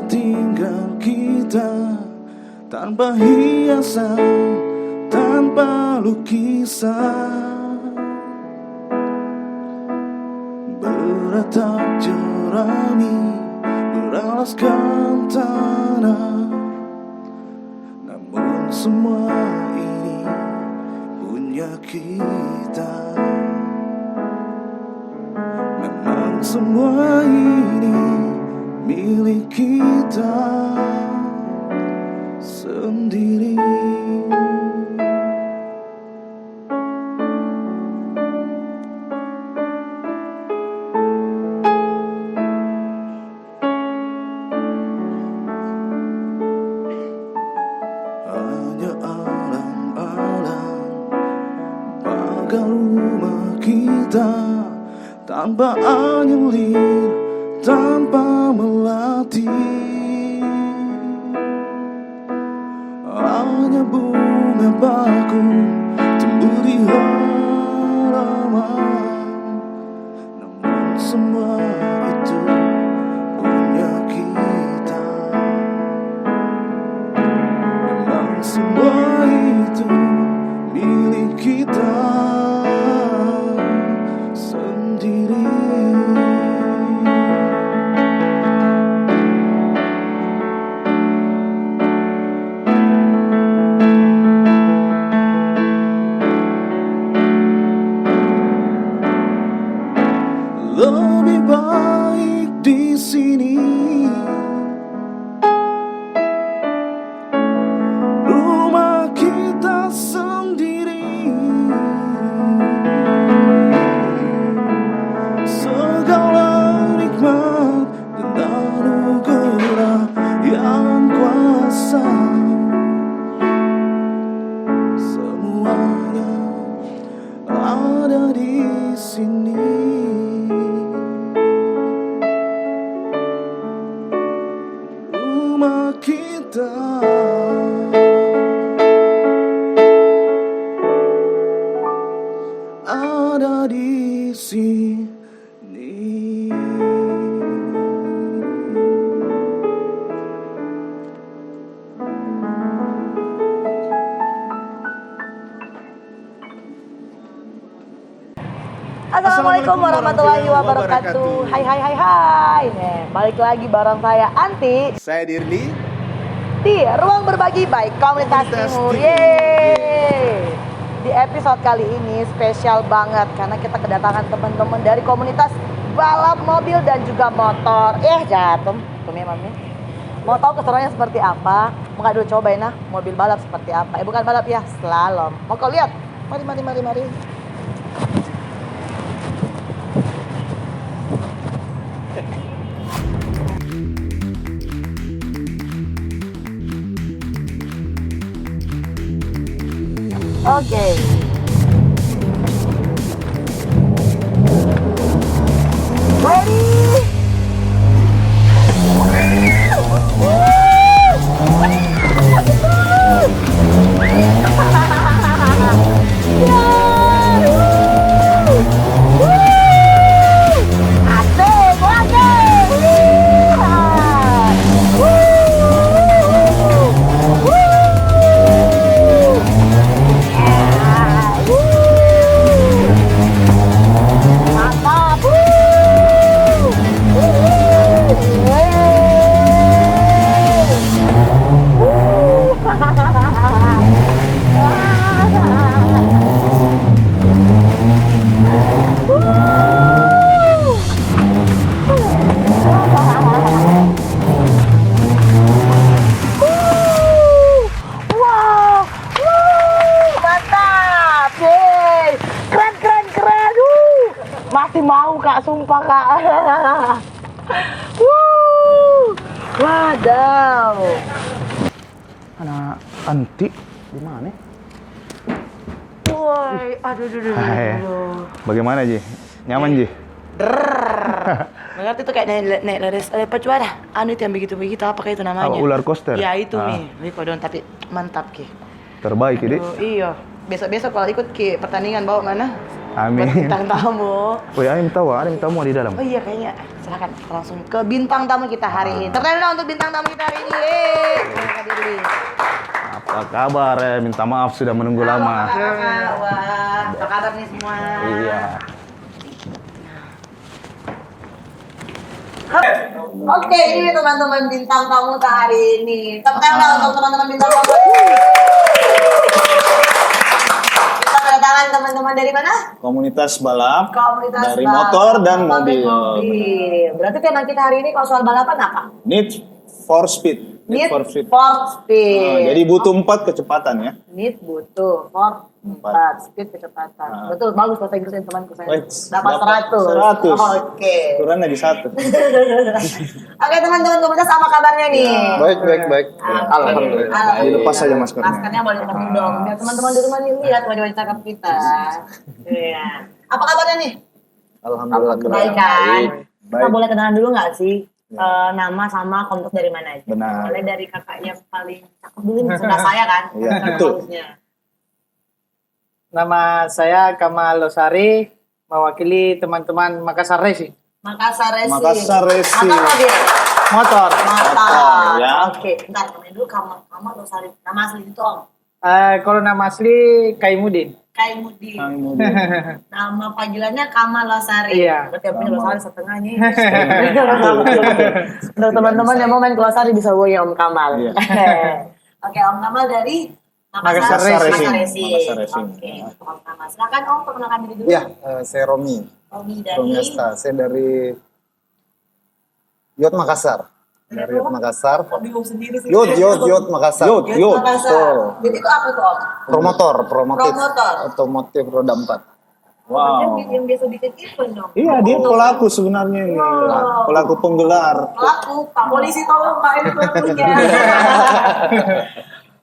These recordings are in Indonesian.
tinggal kita, tanpa hiasan, tanpa lukisan, beratap jerami, beralaskan tanah. Namun semua ini punya kita. Memang semua ini milik kita sendiri. Hanya alam-alam pagar rumah kita, tanpa anyelir, tanpa melatih. Hanya bunga baku tumbuh di halaman. Namun semua itu punya kita. Memang semua itu milik kita sendiri. Lebih baik di sini, rumah kita sendiri. Segala nikmat dan anugerah yang kuasa, semuanya ada di sini. Rumah kita ada di sini. Assalamualaikum warahmatullahi wabarakatuh. Hai. Nih, balik lagi bareng saya Anti Saya Dirli di Ruang Berbagi by Komunitas Timur. Yeay. Di episode kali ini spesial banget karena kita kedatangan teman-teman dari komunitas balap mobil dan juga motor. Jatuh. Mami. Mau tahu keseruannya seperti apa? Mau dulu cobain mobil balap seperti apa? Bukan balap ya, slalom. Mau kau lihat? Mari. Oke. Ready? Masih mau Kak, sumpah Kak. Wadaw. Anak Anti di mana? Woi, aduh. Bagaimana Ji? Nyaman Ji? Mengerti tuh kayak naik laris apa coba dah? Anu itu yang begitu apakah itu namanya? Ular coaster. Ya itu nih kodon tapi mantap Ki. Terbaik ini. Iya. Besok kalau ikut Ki pertandingan bawa mana? Amin. Buat bintang tamu. Woi, ada tamu di dalam. Oh iya kayaknya. Silakan kita langsung ke bintang tamu kita hari ini. Tepuk tangan untuk bintang tamu kita hari ini. Yeay. Hadir Li. Apa kabar ya? Minta maaf sudah menunggu lama. Wah, apa kabar nih semua? Iya. Oke, ini teman-teman bintang tamu kita hari ini. Tepuk tangan untuk teman-teman bintang tamu. Kita kedatangan teman-teman dari mana? Komunitas balap Komunitas dari balap, motor dan mobil. Berarti tema kita hari ini kalau soal balapan apa? Need for speed. Need for speed. for speed. Jadi butuh 4 kecepatan ya. Need butuh for 4 speed kecepatan. Betul, bagus bahasa Inggrisnya temanku saya. Wait, Dapat 100. 100. Oke. Kurang lagi 1. Oke teman-teman komunitas, apa kabarnya nih? Baik. Alhamdulillah. Dilepas saja maskernya. Maskernya boleh dilepas dong. Biar teman-teman di rumah nih lihat wajah-wajah cakep kita. Iya. Apa kabarnya nih? Alhamdulillah. Baik kan? Kita Baik. boleh kenalan dulu nggak sih? Nama sama komunitas dari mana aja? Benar. Boleh dari kakak yang paling cakep dulu nih, sebelah saya kan? Iya, Kakak betul. bagusnya. Nama saya Kamal Losari, mewakili teman-teman Makassar Racing. Makassar Racing. Makassar Racing. Apa mobil? Motor. Motor. ya. Oke, bentar namanya dulu Kamal Losari. Nama asli itu Om. Kalau nama asli Kaimudin. Kaimudin. Nama panggilannya Kamal Losari. Iya. Berarti yang punya Losari setengahnya. Untuk teman-teman yang mau main ke Losari bisa hubungi Om Kamal. Iya. Oke, Om Kamal dari Makassar Racing. Racing. Makassar Racing. Oke, Om Kamal. Silakan Om, perkenalkan diri dulu. Ya, saya Romi. Romi Romi dari Asta. Saya dari Yot Makassar. Dari Yot Makassar. Kok bingung sendiri sih? Yot Makassar. Yot. Makassar. Jadi itu apa tuh Om? Promotor, Promotor. otomotif roda 4. Wow. Yang biasa bikin event dong. Iya, dia pelaku sebenarnya ini. Wow. Pelaku penggelar. Pelaku, Pak Polisi tolong Pak, ini pelakunya.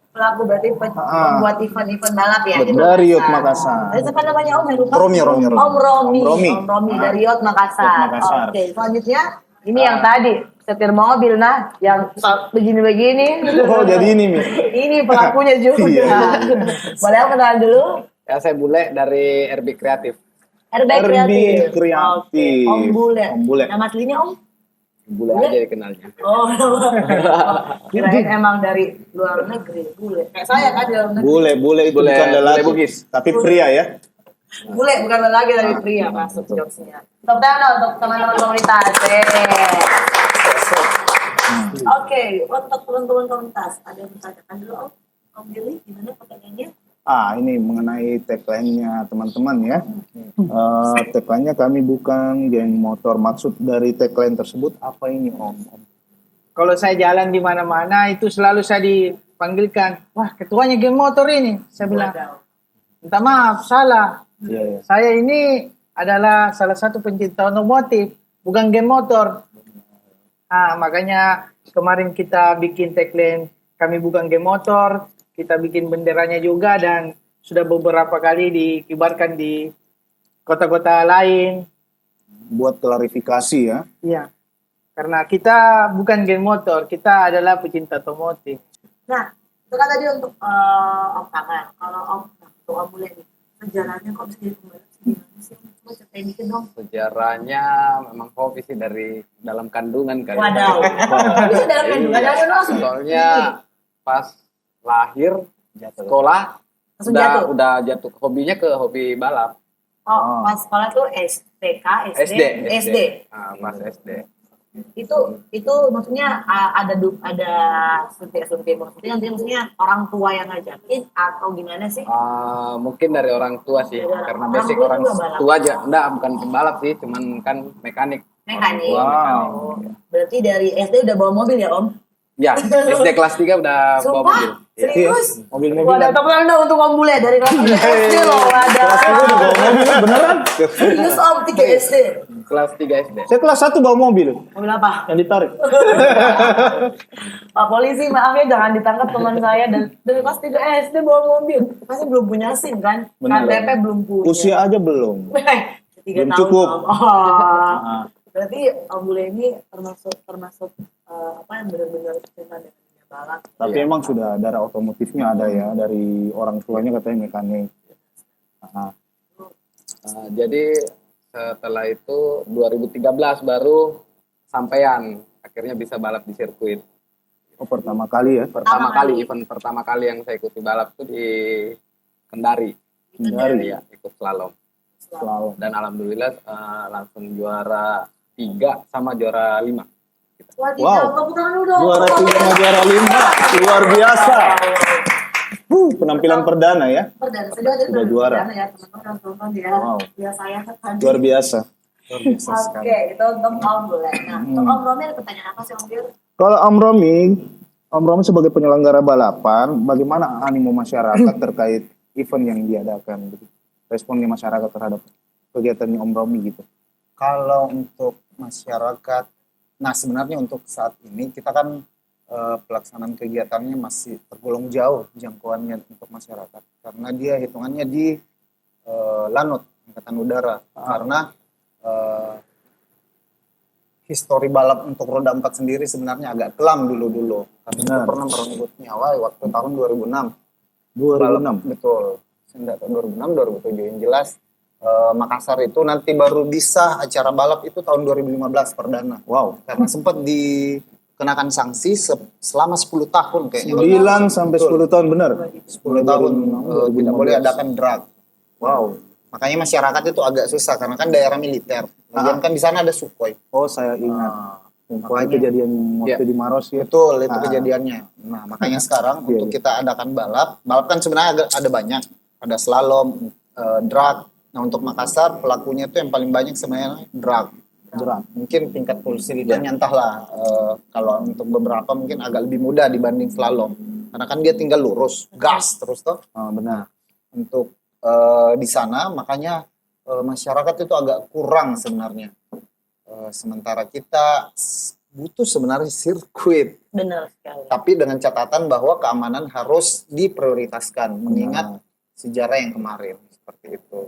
Pelaku berarti membuat event-event balap ya? di Dari Yot Makassar. Tadi siapa namanya Om? Yang lupa? Romi. Om Romi. Romi. Om Romi dari Yot Makassar. Yot Makassar. Oke, selanjutnya ini yang tadi setir mobil, nah yang begini-begini. Oh, jadi ini nih. Ini pelakunya juga. Iya. Boleh aku kenalan dulu? Ya, saya Bule dari RB Kreatif. RB RB Kreatif. Kreatif. Oke, Om Bule. Om Bule. Nama aslinya Om? Bule Bule? aja dikenalnya. Oh, kirain emang dari luar negeri, bule. Kayak saya kan di luar negeri. Bule itu Bule- bukan lelaki, bule Bugis. tapi pria ya. Bule bukan lagi dari pria, masuk jokesnya. Tepuk tangan untuk teman-teman komunitas. Oke, untuk teman-teman komunitas, ada yang bertanyakan dulu Om Billy, gimana pertanyaannya? Ini mengenai tagline-nya teman-teman ya. Tagline-nya kami bukan geng motor. Maksud dari tagline tersebut apa ini Om? Kalau saya jalan di mana-mana itu selalu saya dipanggilkan, wah ketuanya geng motor ini. Saya bilang, minta maaf, salah. Iya. Saya ini adalah salah satu pencinta otomotif, bukan geng motor. Makanya kemarin kita bikin tagline, kami bukan geng motor. Kita bikin benderanya juga dan sudah beberapa kali dikibarkan di kota-kota lain. Buat klarifikasi ya. Iya. Karena kita bukan geng motor, kita adalah pecinta otomotif. Nah, itu kan tadi untuk Om Kamal. Kalau untuk Om Bule nih, perjalanannya kok bisa jadi pembalap gimana sih? Coba ceritain dikit dong. Sejarahnya memang hobi sih dari dalam kandungan kali. Wadaw. Bisa dalam kandungan ada langsung. Soalnya pas lahir sekolah Langsung jatuh? udah jatuh hobinya ke hobi balap. Oh, pas sekolah tuh STK, SD. Pas SD. Itu maksudnya ada suntik maksudnya orang tua yang ngajakin atau gimana sih? Mungkin dari orang tua sih, Dari karena orang basic tua orang juga balap? tua aja. Enggak, bukan pembalap sih, cuman kan mekanik. Mekanik. Wow. Oh, berarti dari SD udah bawa mobil ya Om? Ya, SD kelas 3 udah bawa Sumpah? mobil. Iya. Serius? Mobil-mobilan. Wadah, tepuk tangan dong untuk Om Bule dari kelas 3 SD loh, wadah. Kelas 3 udah bawa mobil beneran. Serius Om, 3 SD. Kelas 3 SD. Saya kelas 1 bawa mobil Mobil apa? yang ditarik. Pak polisi, maaf ya jangan ditangkap teman saya dan dari kelas 3 SD bawa mobil. Pasti belum punya SIM kan? Benar. KTP belum punya. Usia aja belum. 3 Belum tahun. cukup. Om. Oh. Berarti Om Bule ini termasuk apa yang benar-benar cinta dengan dunia balap. Tapi emang sudah darah otomotifnya ada ya, dari orang tuanya katanya mekanik. Jadi setelah itu 2013 baru sampean akhirnya bisa balap di sirkuit. Oh, pertama kali ya. Event pertama kali yang saya ikuti balap tuh di Kendari. Ya, ikut slalom. Dan alhamdulillah langsung juara 3 sama juara 5. Wow. Tepuk tangan dulu dong. Juara 3 sama juara 5. Luar biasa. Penampilan perdana ya. Sudah juara. Ya, teman-teman nonton ya. Wow. Biasa ya kan. Luar biasa. Oke, itu untuk Om Bule. Nah, untuk Om Romi ada pertanyaan apa sih Om Bir? Kalau Om Romi sebagai penyelenggara balapan, bagaimana animo masyarakat terkait event yang diadakan? Responnya masyarakat terhadap kegiatannya Om Romi gitu. Kalau untuk masyarakat, nah sebenarnya untuk saat ini kita kan pelaksanaan kegiatannya masih tergolong jauh jangkauannya untuk masyarakat. Karena dia hitungannya di Lanut, Angkatan Udara. Karena histori balap untuk roda 4 sendiri sebenarnya agak kelam dulu. Kami itu pernah merenggut nyawa waktu tahun 2006. 2006? Betul. Saya tahu 2006, 2007 yang jelas. Makassar itu nanti baru bisa acara balap itu tahun 2015 perdana. Wow. Karena sempat dikenakan sanksi selama 10 tahun kayaknya. 9 sampai 10 tahun benar? 10 tahun tidak boleh adakan drag. Wow. Makanya masyarakat itu agak susah karena kan daerah militer. Kemudian kan di sana ada Sukhoi. Oh, saya ingat. Makanya kejadian waktu di Maros ya. Betul, itu kejadiannya. Nah, makanya sekarang untuk kita adakan balap kan sebenarnya ada banyak. Ada slalom, drag. Nah, untuk Makassar pelakunya itu yang paling banyak sebenarnya drag. Mungkin tingkat kesulitannya entahlah. Kalau untuk beberapa mungkin agak lebih mudah dibanding slalom. Karena kan dia tinggal lurus, gas terus toh. Benar. Untuk di sana makanya masyarakat itu agak kurang sebenarnya. Sementara kita butuh sebenarnya sirkuit. Benar sekali. Tapi dengan catatan bahwa keamanan harus diprioritaskan mengingat sejarah yang kemarin seperti itu.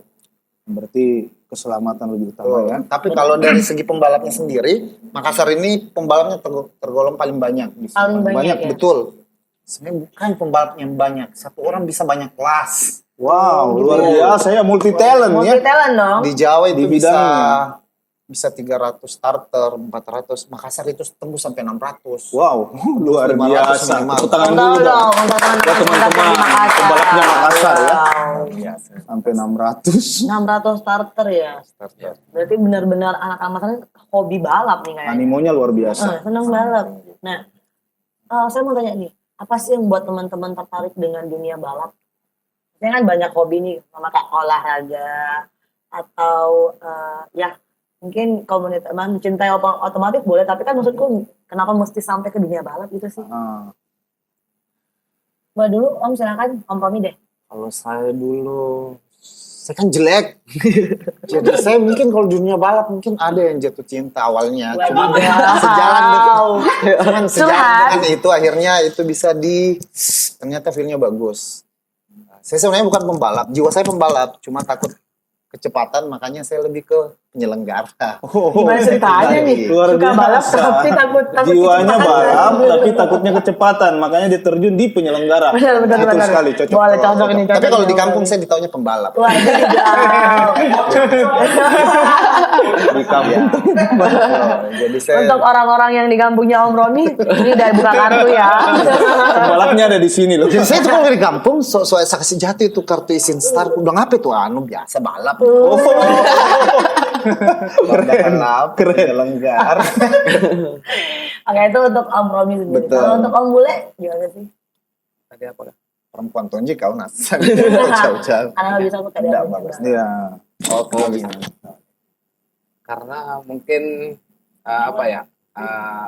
Berarti keselamatan lebih utama ya. Tapi kalau dari segi pembalapnya sendiri, Makassar ini pembalapnya tergolong paling banyak. Paling banyak ya? Betul. Sebenarnya bukan pembalap yang banyak. Satu orang bisa banyak kelas. Wow, luar biasa ya, multi talent ya. Multi talent dong. Di Jawa itu Di bidangnya. bisa 300 starter, 400. Makassar itu tembus sampai 600. Wow, luar 500, biasa. 500. Tepuk tangan dulu dong. Ya teman-teman, pembalapnya Makassar ya. Sampai 600. 600 starter ya. Starter. Berarti benar-benar anak-anak Makassar hobi balap nih kayaknya. Animonya luar biasa. Senang balap. Nah, saya mau tanya nih, apa sih yang buat teman-teman tertarik dengan dunia balap? Saya kan banyak hobi nih, sama kayak olahraga atau ya mungkin komunitas mencintai otomotif boleh, tapi kan maksudku kenapa mesti sampai ke dunia balap gitu sih? Mbak dulu, Om silakan, Om Romi deh. Kalau saya dulu, saya kan jelek. Jadi saya mungkin kalau dunia balap mungkin ada yang jatuh cinta awalnya. Cuman sejalan dengan itu akhirnya itu bisa ternyata feelnya bagus. Saya sebenarnya bukan pembalap, jiwa saya pembalap, cuma takut kecepatan, makanya saya lebih ke penyelenggara. Gimana ceritanya nih? Luar Suka biasa. balap tapi takut Jiwanya kecepatan. balap, tapi takutnya kecepatan, makanya dia terjun di penyelenggara. Benar. Betul sekali, cocok. Boleh cocok ini. Tapi kalau di kampung saya ditaunya pembalap. Wah, itu Di kampung. Jadi saya untuk orang-orang yang di kampungnya Om Romi, ini udah buka kartu ya. Pembalapnya ada di sini loh. Jadi saya tuh kalau di kampung, soal saksi jati itu kartu izin start, udah ngapain tuh? Biasa balap. Balap, penyelenggara. Oke, itu untuk Om Romi sendiri. Betul. Kalau untuk Om Bule, gimana sih? Tadi apa? Perempuan tonji kau nas. Jauh-jauh. Karena nggak bisa aku tadi. Enggak bagus. Iya. Oke. Karena mungkin apa ya?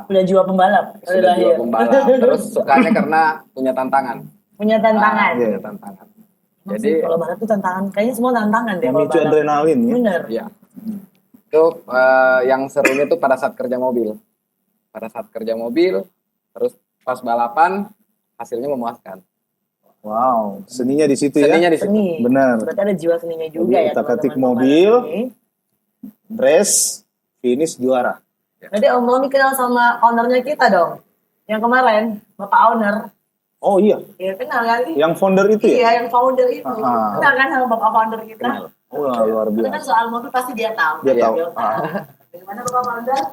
Udah jiwa pembalap. Sudah lahir. juga pembalap. Terus sukanya karena punya tantangan. Punya tantangan. Punya tantangan. Jadi Jadi kalau balap itu tantangan, kayaknya semua tantangan deh. Memicu kalau balap. adrenalin ya. Bener. ya itu yang serunya tuh pada saat kerja mobil. Pada saat kerja mobil, terus pas balapan hasilnya memuaskan. Wow, seninya di situ Seninya ya. di situ. Seni. Benar. Berarti ada jiwa seninya juga Jadi ya. utak-atik teman-teman mobil. pembalap ini. Race, finish juara. Berarti Om Romi kenal sama ownernya kita dong. Yang kemarin, Bapak Owner. Oh iya, Ya kenal kan? yang founder itu ya? Iya, yang founder itu. Ah. Kenal kan sama Bapak Founder kita? Wah, luar Karena kan biasa. soal mobil pasti dia tahu. Dia tahu. Bagaimana Bapak Founder?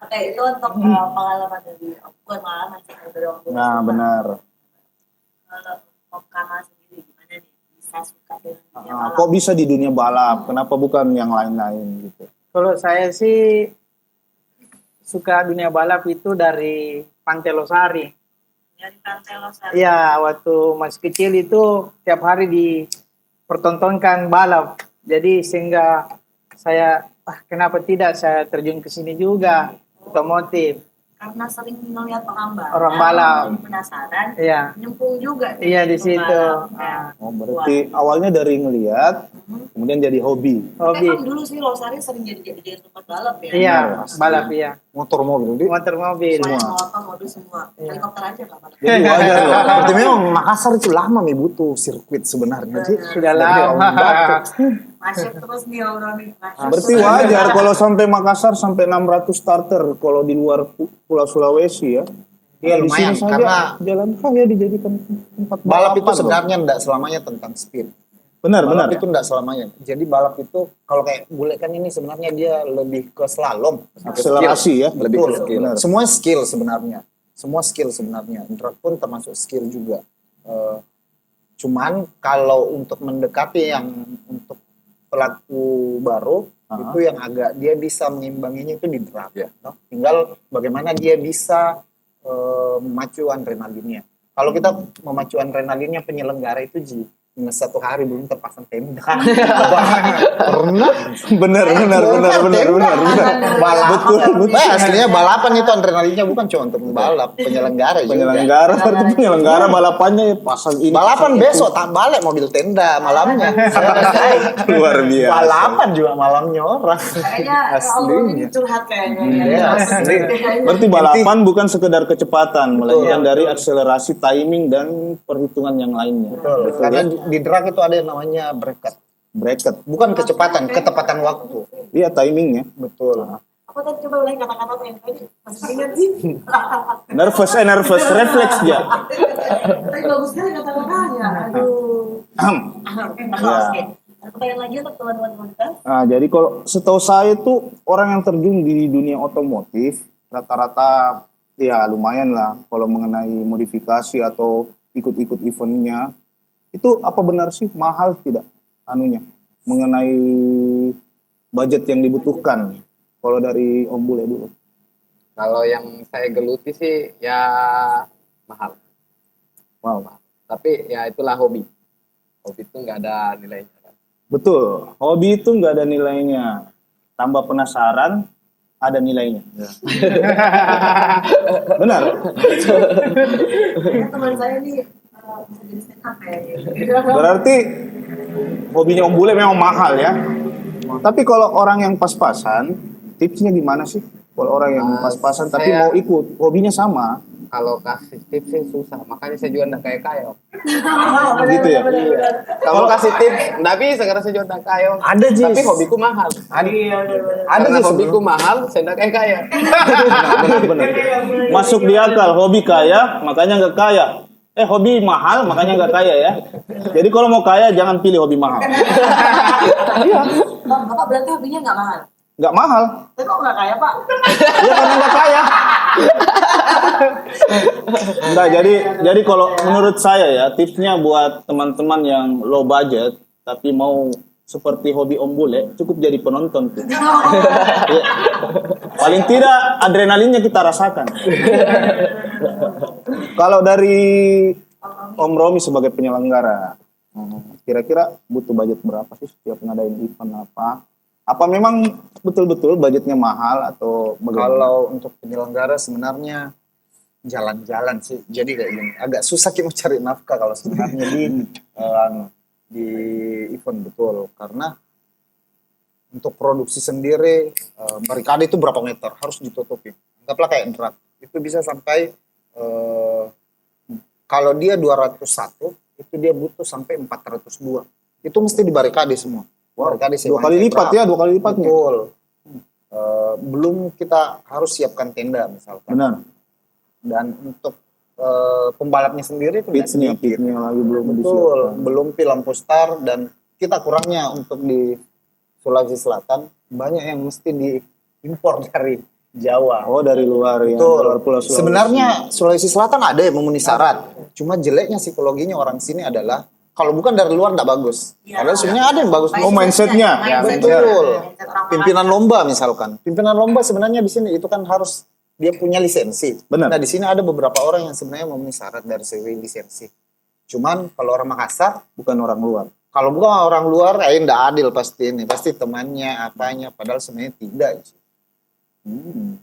Oke, itu untuk pengalaman dari bukan pengalaman sih dari Om Bule. Nah, benar. Kalau Om Kamal sendiri gimana nih bisa suka dengan dunia Ah, balap? kok bisa di dunia balap? Kenapa bukan yang lain-lain gitu? Kalau saya sih suka dunia balap itu dari Pantai Losari. Dari Pantai Losari. Ya, waktu masih kecil itu tiap hari dipertontonkan balap. Jadi sehingga saya, kenapa tidak saya terjun ke sini juga, otomotif. Karena sering melihat Orang balap. penasaran, Iya, nyemplung juga. iya di situ. Ya. Oh, berarti awalnya dari ngelihat, kemudian jadi hobi. Hobi. Tapi dulu sih Losari sering jadi tempat balap ya. Iya, Benar, balap iya. Motor mobil, Di. Motor mobil. Semuanya motor, mobil semua. Iya. Helikopter aja nggak balap. Jadi wajar loh. Berarti memang Makassar itu lama nih butuh sirkuit sebenarnya. Ji. Sudah lama. Masih terus nih Om nih. Berarti wajar kalau sampai Makassar sampai 600 starter kalau di luar Pulau Sulawesi ya. Iya, Di lumayan, sini saja karena jalan kaya dijadikan tempat balap itu balapan loh. sebenarnya enggak selamanya tentang speed. Benar, Balap benar. itu enggak selamanya. Jadi balap itu kalau kayak bule kan ini sebenarnya dia lebih ke slalom, Akselerasi ya. lebih ke skill. Benar. Semua skill sebenarnya. Semua skill sebenarnya. Drag pun termasuk skill juga. Cuman kalau untuk mendekati yang untuk pelaku baru itu yang agak dia bisa mengimbanginya itu di drag. No? Tinggal bagaimana dia bisa memacu adrenalinnya. Kalau kita memacu adrenalinnya penyelenggara itu satu hari belum terpasang tenda. Pernah? Benar. Betul. Aslinya balapan itu adrenalinnya bukan cuma untuk balap, penyelenggara juga. Penyelenggara balapannya pasang ini. Balapan besok tak balik mobil tenda malamnya. Luar biasa. Balapan juga malamnya orang. Kayaknya Aslinya. ini curhat kayaknya. Iya, asli. Berarti balapan bukan sekedar kecepatan, melainkan dari akselerasi, timing dan perhitungan yang lainnya. Betul. Karena di drag itu ada yang namanya bracket. Bukan kecepatan, ketepatan waktu. Iya, timingnya. Betul. Apa tadi coba ulangi kata-kata yang tadi? Masih ingat sih? Nervous, refleks ya. Tapi bagus sekali kata-katanya. Aduh. Oke. Ada pertanyaan lagi untuk teman-teman komunitas? Nah, jadi kalau setahu saya itu orang yang terjun di dunia otomotif rata-rata ya lumayan lah kalau mengenai modifikasi atau ikut-ikut eventnya. Itu apa benar sih mahal tidak anunya mengenai budget yang dibutuhkan? Kalau dari Om Bule dulu. Kalau yang saya geluti sih ya mahal. Wow. Tapi ya itulah hobi. Hobi itu nggak ada nilainya kan. Betul, hobi itu nggak ada nilainya. Tambah penasaran, ada nilainya. Benar. Ya, teman saya nih bisa jadi stand up ya. Berarti hobinya Om Bule memang mahal ya. Tapi kalau orang yang pas-pasan, tipsnya gimana sih? Kalau orang yang pas-pasan tapi saya- mau ikut, hobinya sama, Kalau kasih tips sih susah. Makanya saya juga nggak kayak kayo. gitu ya. Kalau kasih tips nggak bisa karena saya juga nggak kayo. Ada, Jis. Tapi hobiku mahal. Ada Karena sih hobiku mahal, saya nggak kayak kaya. Benar. Masuk di akal, hobi kaya, makanya nggak kaya. Hobi mahal, makanya nggak kaya ya. Jadi kalau mau kaya, jangan pilih hobi mahal. Bapak berarti hobinya nggak mahal? Nggak mahal, Tapi kok nggak kaya Pak? ya karena nggak kaya. Enggak, jadi kalau menurut saya ya, tipsnya buat teman-teman yang low budget, tapi mau seperti hobi Om Bule, cukup jadi penonton tuh. Ya. Paling tidak adrenalinnya kita rasakan. Kalau dari Om Romi sebagai penyelenggara, kira-kira butuh budget berapa sih setiap ngadain event apa? Apa memang betul-betul budgetnya mahal atau bagaimana? Kalau untuk penyelenggara sebenarnya jalan-jalan sih. Jadi kayak gini, agak susah kita cari nafkah kalau sebenarnya di event betul. Karena untuk produksi sendiri barikade itu berapa meter harus ditutupi. Anggaplah kayak drag itu bisa sampai kalau dia 201 itu dia butuh sampai 402. Itu mesti di barikade semua. Barikade Dua kali lipat ya, 2 kali lipatnya. Betul. Belum kita harus siapkan tenda misalkan. Benar. Dan untuk pembalapnya sendiri itu Pitnya lagi belum betul, disiapkan. belum lampu star dan kita kurangnya untuk di Sulawesi Selatan banyak yang mesti impor dari Jawa. Oh, dari luar ya. Betul. Luar Pulau Sulawesi. Sebenarnya Sulawesi Selatan ada yang memenuhi syarat. Cuma jeleknya psikologinya orang sini adalah kalau bukan dari luar nggak bagus. Padahal sebenarnya ada yang bagus. Oh, mindsetnya. Ya, betul. Pimpinan lomba misalkan. Pimpinan lomba sebenarnya di sini itu kan harus dia punya lisensi. Benar. Nah, di sini ada beberapa orang yang sebenarnya memenuhi syarat dari segi lisensi. Cuman kalau orang Makassar, Bukan orang luar. kalau bukan orang luar, nggak adil pasti ini. Pasti temannya, apanya. Padahal sebenarnya tidak.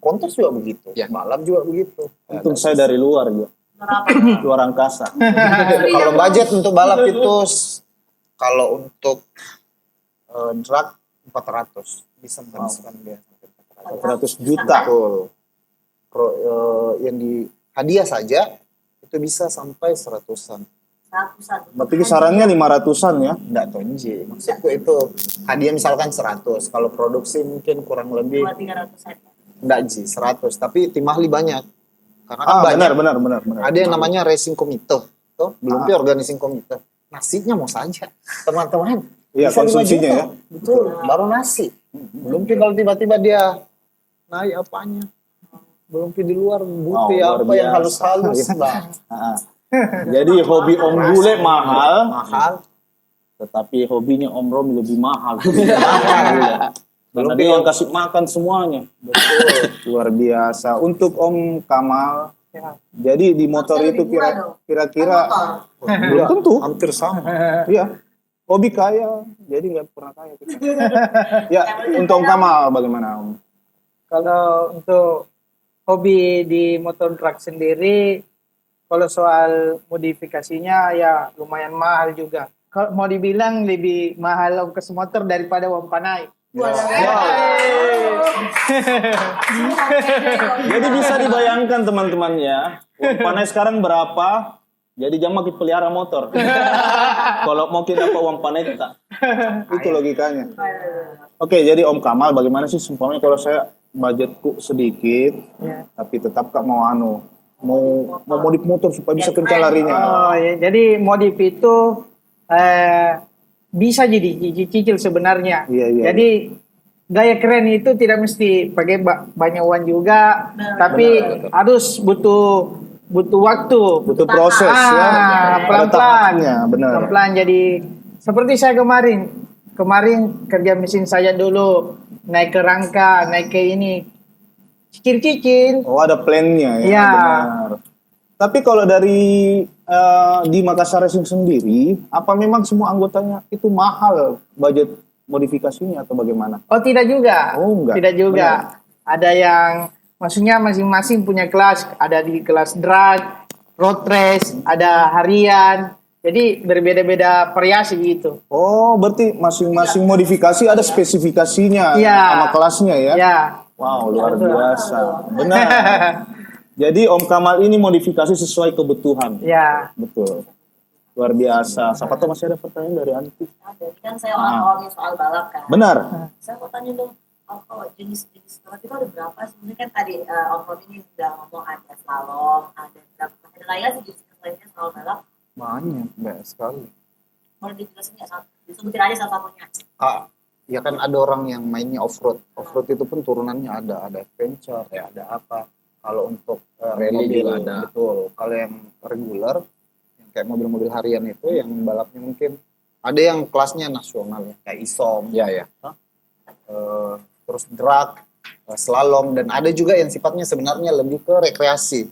Kontes juga begitu. Ya. Balap juga begitu. Untung saya dari luar juga. Luar angkasa. Kalau budget untuk balap itu kalau untuk drag 400 bisa menghabiskan dia 400 juta. Betul. Yang di hadiah saja itu bisa sampai 100-an. Berarti kisarannya 500-an ya. Enggak tonji. Maksudku itu hadiah misalkan 100. Kalau produksi mungkin kurang lebih 300-an. enggak ji 100, tapi tim ahli banyak. Karena kan banyak. benar. Ada yang namanya racing committee. Tuh, belum organizing committee. Nasinya mau saja. Teman-teman. Iya, bisa 5 konsumsinya juta. ya. Betul, baru nasi. Belum kalau tiba-tiba dia naik apanya. Belum di luar buti luar apa yang biasa. halus-halus, Bang. Ah. Jadi hobi Om Bule mahal, Mahal. tetapi hobinya Om Romi lebih mahal. Karena Belum dia yang kasih makan semuanya. Betul. Luar biasa. Untuk Om Kamal, jadi di motor itu kira-kira belum tentu. Hampir sama. Iya. Hobi kaya, jadi nggak pernah kaya. Ya, untuk Om Kamal bagaimana Om? Kalau untuk hobi di motor drag sendiri, kalau soal modifikasinya ya lumayan mahal juga. Kalau mau dibilang lebih mahal ongkos motor daripada uang panai. Jadi bisa dibayangkan teman-teman ya, uang panai sekarang berapa? Jadi jangan makin pelihara motor. Kalau mau kita apa uang panai kita. Itu logikanya. Oke, jadi Om Kamal bagaimana sih umpamanya kalau saya budgetku sedikit, tapi tetap Kak mau mau modif motor supaya bisa kencang larinya. Oh ya, jadi modif itu bisa jadi cicil sebenarnya. Iya. Jadi gaya keren itu tidak mesti pakai banyak uang juga, tapi harus butuh waktu, Butuh proses ya. Ada pelan-pelan, tahapnya, benar. pelan-pelan. Jadi seperti saya kemarin kerja mesin saya dulu naik ke rangka, naik ke ini, cicil-cicil. Oh, ada plannya ya. Iya. Benar. Tapi kalau dari di Makassar Racing sendiri, apa memang semua anggotanya itu mahal budget modifikasinya atau bagaimana? Oh tidak juga, Oh, enggak. tidak juga. Ada yang maksudnya masing-masing punya kelas, ada di kelas drag, road race, ada harian. Jadi berbeda-beda variasi gitu. Oh, berarti masing-masing modifikasi ada spesifikasinya Iya. sama kelasnya ya? Ya. Wow, luar biasa. Benar. Jadi Om Kamal ini modifikasi sesuai kebutuhan. Ya. Betul. Luar biasa. Siapa tahu masih ada pertanyaan dari Anti? Jadi kan saya awal-awalnya soal balap kan. Benar. Saya mau tanya dong, kalau jenis-jenis balap itu ada berapa sih? Mungkin kan tadi Om Romi ini udah ngomong ada slalom, ada lagi nggak sih jenis lainnya soal balap? Banyak sekali. Boleh dijelasin nggak satu? Disebutin aja salah satunya. Ya kan ada orang yang mainnya off-road. Off-road itu pun turunannya ada adventure, ya ada apa. Kalau untuk Rally mobil juga ada. betul. Kalau yang regular, yang kayak mobil-mobil harian itu, yang balapnya mungkin ada yang kelasnya nasional ya, kayak ISOM, Ya. terus drag, slalom, dan ada juga yang sifatnya sebenarnya lebih ke rekreasi.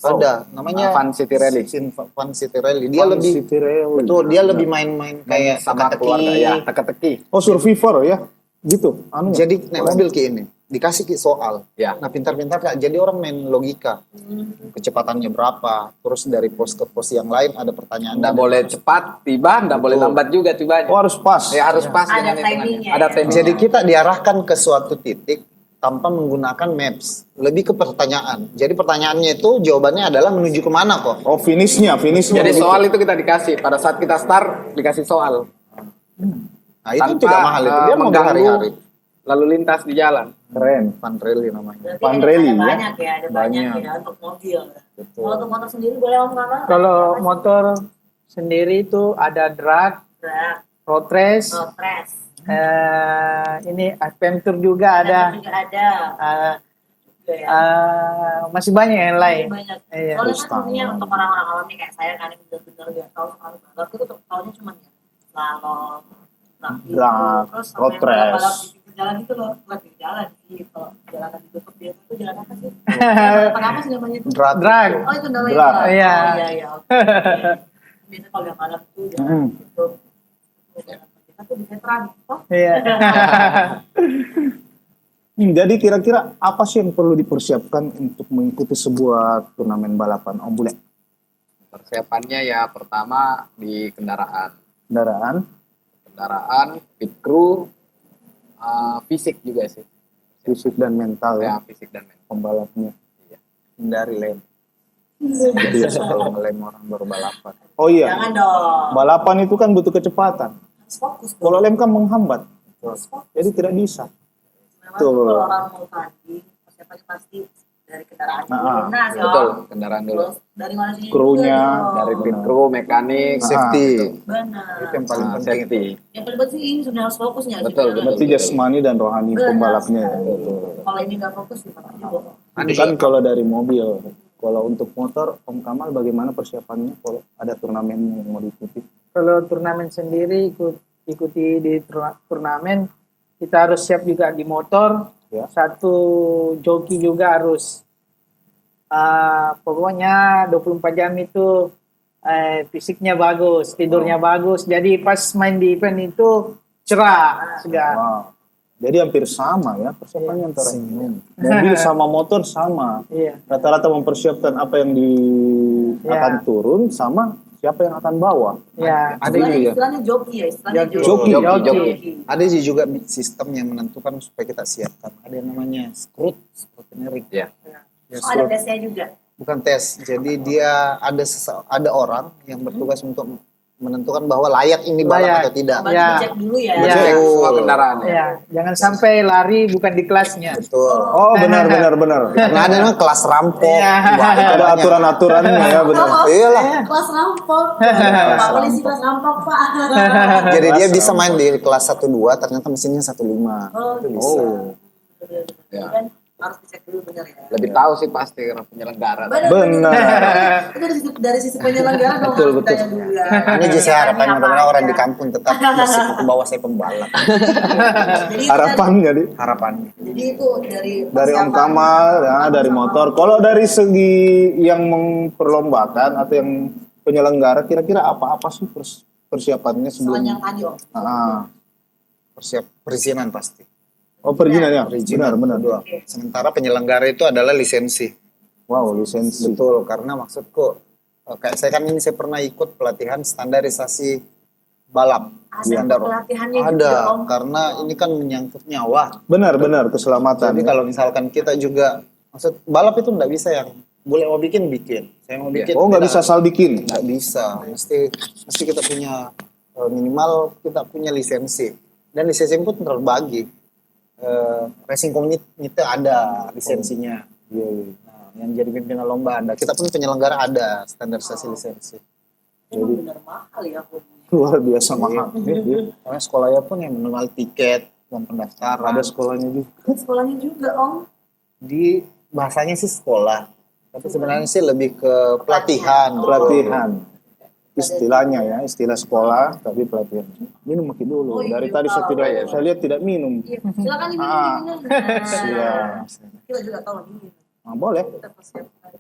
Ada namanya Fun City Rally. Fun City Rally. Dia lebih City Rally. betul, dia lebih main-main kayak sama teka-teki. keluarga ya, teka-teki. Oh, survivor ya? Gitu. Jadi naik mobil ki ini dikasih ki soal. Ya. Nah pintar-pintar Kak. Jadi orang main logika. Kecepatannya berapa? Terus dari pos ke pos yang lain ada pertanyaan. Nggak boleh cepat tiba, nggak boleh lambat juga tibanya. Oh, harus pas. Ya harus pas Ada dengan hitungannya. timingnya, Ada ya. timing. Jadi kita diarahkan ke suatu titik tanpa menggunakan maps. Lebih ke pertanyaan. Jadi pertanyaannya itu jawabannya adalah menuju kemana kok? Oh, finishnya. Jadi soal itu kita dikasih pada saat kita start dikasih soal. Nah itu Tanpa, tidak mahal itu. Dia mobil mengganggu hari-hari. lalu lintas di jalan. Keren. Fun rally namanya. Berarti Fun ada rally, ya? banyak ya, ada banyak Banyak. ya untuk mobil. Betul. Kalau untuk motor sendiri boleh Om Kamal? Kalau motor sendiri itu ada drag, Drag, road race, road race, Ini APM Tour juga ada. juga ada. Masih banyak yang lain. Banyak. Iya. Soalnya kan sebenarnya untuk orang-orang awam nih kayak saya kan yang benar-benar nggak tahu soal balap itu tahunya cuma ya slalom, Drag, terus sama road yang balap race. di pinggir jalan itu loh, bukan di jalan sih, kalau jalanan ditutup biasa itu jalan apa sih? Balapan apa sih namanya itu? Drag. Oh itu namanya Drag. drag. Iya. Oh iya iya. Oke. Biasa kalau udah malam tuh jalan tutup. Jalan kita tuh di veteran. Oh Iya. Jadi kira-kira apa sih yang perlu dipersiapkan untuk mengikuti sebuah turnamen balapan Om Bule? Persiapannya ya pertama di kendaraan, Kendaraan, pit crew, fisik juga sih. fisik dan mental ya, Ya, fisik dan mental. pembalapnya. Hindari lem. Biasa kalau Kalau lem orang baru balapan. Oh iya, jangan dong. balapan itu kan butuh kecepatan. Harus fokus. Kalau lem kan menghambat, Harus fokus. jadi tidak bisa. Memang Betul. kalau orang mau tanding persiapannya pasti dari kendaraan dulu. Nah, Nah, sih, Betul, Om. kendaraan dulu. Terus dari mana sih? Krunya, Dari pit crew, mekanik, Safety. Benar. Itu yang paling penting. safety. Yang paling penting sih sebenarnya harus fokusnya. Betul, sebenarnya. betul. Berarti jasmani dan rohani Benar pembalapnya. sekali. Kalau ini nggak fokus gimana? Kan kalau dari mobil, kalau untuk motor, Om Kamal bagaimana persiapannya kalau ada turnamen yang mau diikuti? Kalau turnamen sendiri ikuti di turnamen, kita harus siap juga di motor. Ya. Satu joki juga harus pokoknya 24 jam itu fisiknya bagus, tidurnya bagus. Jadi pas main di event itu cerah, segar. Wow. Jadi hampir sama ya persiapannya antara mobil sama motor sama. Iya. Rata-rata mempersiapkan apa yang Ya. akan turun sama siapa yang akan bawa. Ya. Ada ini ya. Istilahnya joki ya, istilahnya Joki. Joki. Ada juga sistem yang menentukan supaya kita siapkan. Ada yang namanya scrut ring. Ya. Ya, Oh, ada scrut. tesnya juga. Bukan tes. Jadi dia ada orang yang bertugas untuk menentukan bahwa layak ini balap Layak. atau tidak. Berarti Ya. dicek dulu ya. Ya. Cek semua kendaraan ya. Ya, jangan sampai lari bukan di kelasnya. Betul. Oh benar. Karena ada namanya kelas rampok. Iya. Wah, itu Ada banyak. aturan-aturannya ya benar. Iyalah. Kelas rampok. Pak polisi kelas rampok, Pak. Jadi dia bisa main di kelas 1-2, ternyata mesinnya 1-5. Oh, Itu bisa. Ya. Kan harus dicek dulu benar ya. Lebih tahu sih pasti karena penyelenggara. Benar. Itu dari sisi penyelenggara dong. Betul, harus betul. ditanya dulu ya. Ini jadi saya harapan Apa mudah-mudahan orang aja. di kampung tetap masih ke bawah saya pembalap. Jadi itu Harapan jadi Harapannya. Jadi itu dari dari Om persiapan. Kamal ya, dari motor. Kalau dari segi yang memperlombakan atau yang penyelenggara kira-kira apa-apa sih persiapannya Selain sebelum yang tadi Om. Perizinan pasti. Oh perizinan ya? Perizinan. Benar. Kedua. Sementara penyelenggara itu adalah lisensi. Wow, lisensi. Betul, karena maksudku kayak saya kan ini saya pernah ikut pelatihan standarisasi balap. Ada pelatihannya Ada, juga Om. karena ini kan menyangkut nyawa. Benar, keselamatan. Jadi kalau misalkan kita juga, maksud balap itu nggak bisa yang boleh mau bikin. Saya mau bikin. Oh nggak tidak. bisa asal bikin. Nggak bisa. Mesti kita punya minimal kita punya lisensi. Dan lisensi pun terbagi. Racing community ada lisensinya. Iya. Nah, yang jadi pimpinan lomba ada. Kita pun penyelenggara ada standarisasi lisensi. Emang benar mahal ya Om. Luar biasa mahal. Iya. Karena sekolahnya pun yang manual tiket, uang pendaftaran. Ada sekolahnya juga. Kan sekolahnya juga Om. Di bahasanya sih sekolah, tapi sebenarnya sih lebih ke pelatihan. Pelatihan. Istilahnya ya, istilah sekolah tapi pelatihan. Minum makin dulu. Oh, iya, Dari tadi saya lihat tidak minum. Iya, silakan ini. Siap. Kita juga tahu ini. Nah, boleh. Kita persiapkan.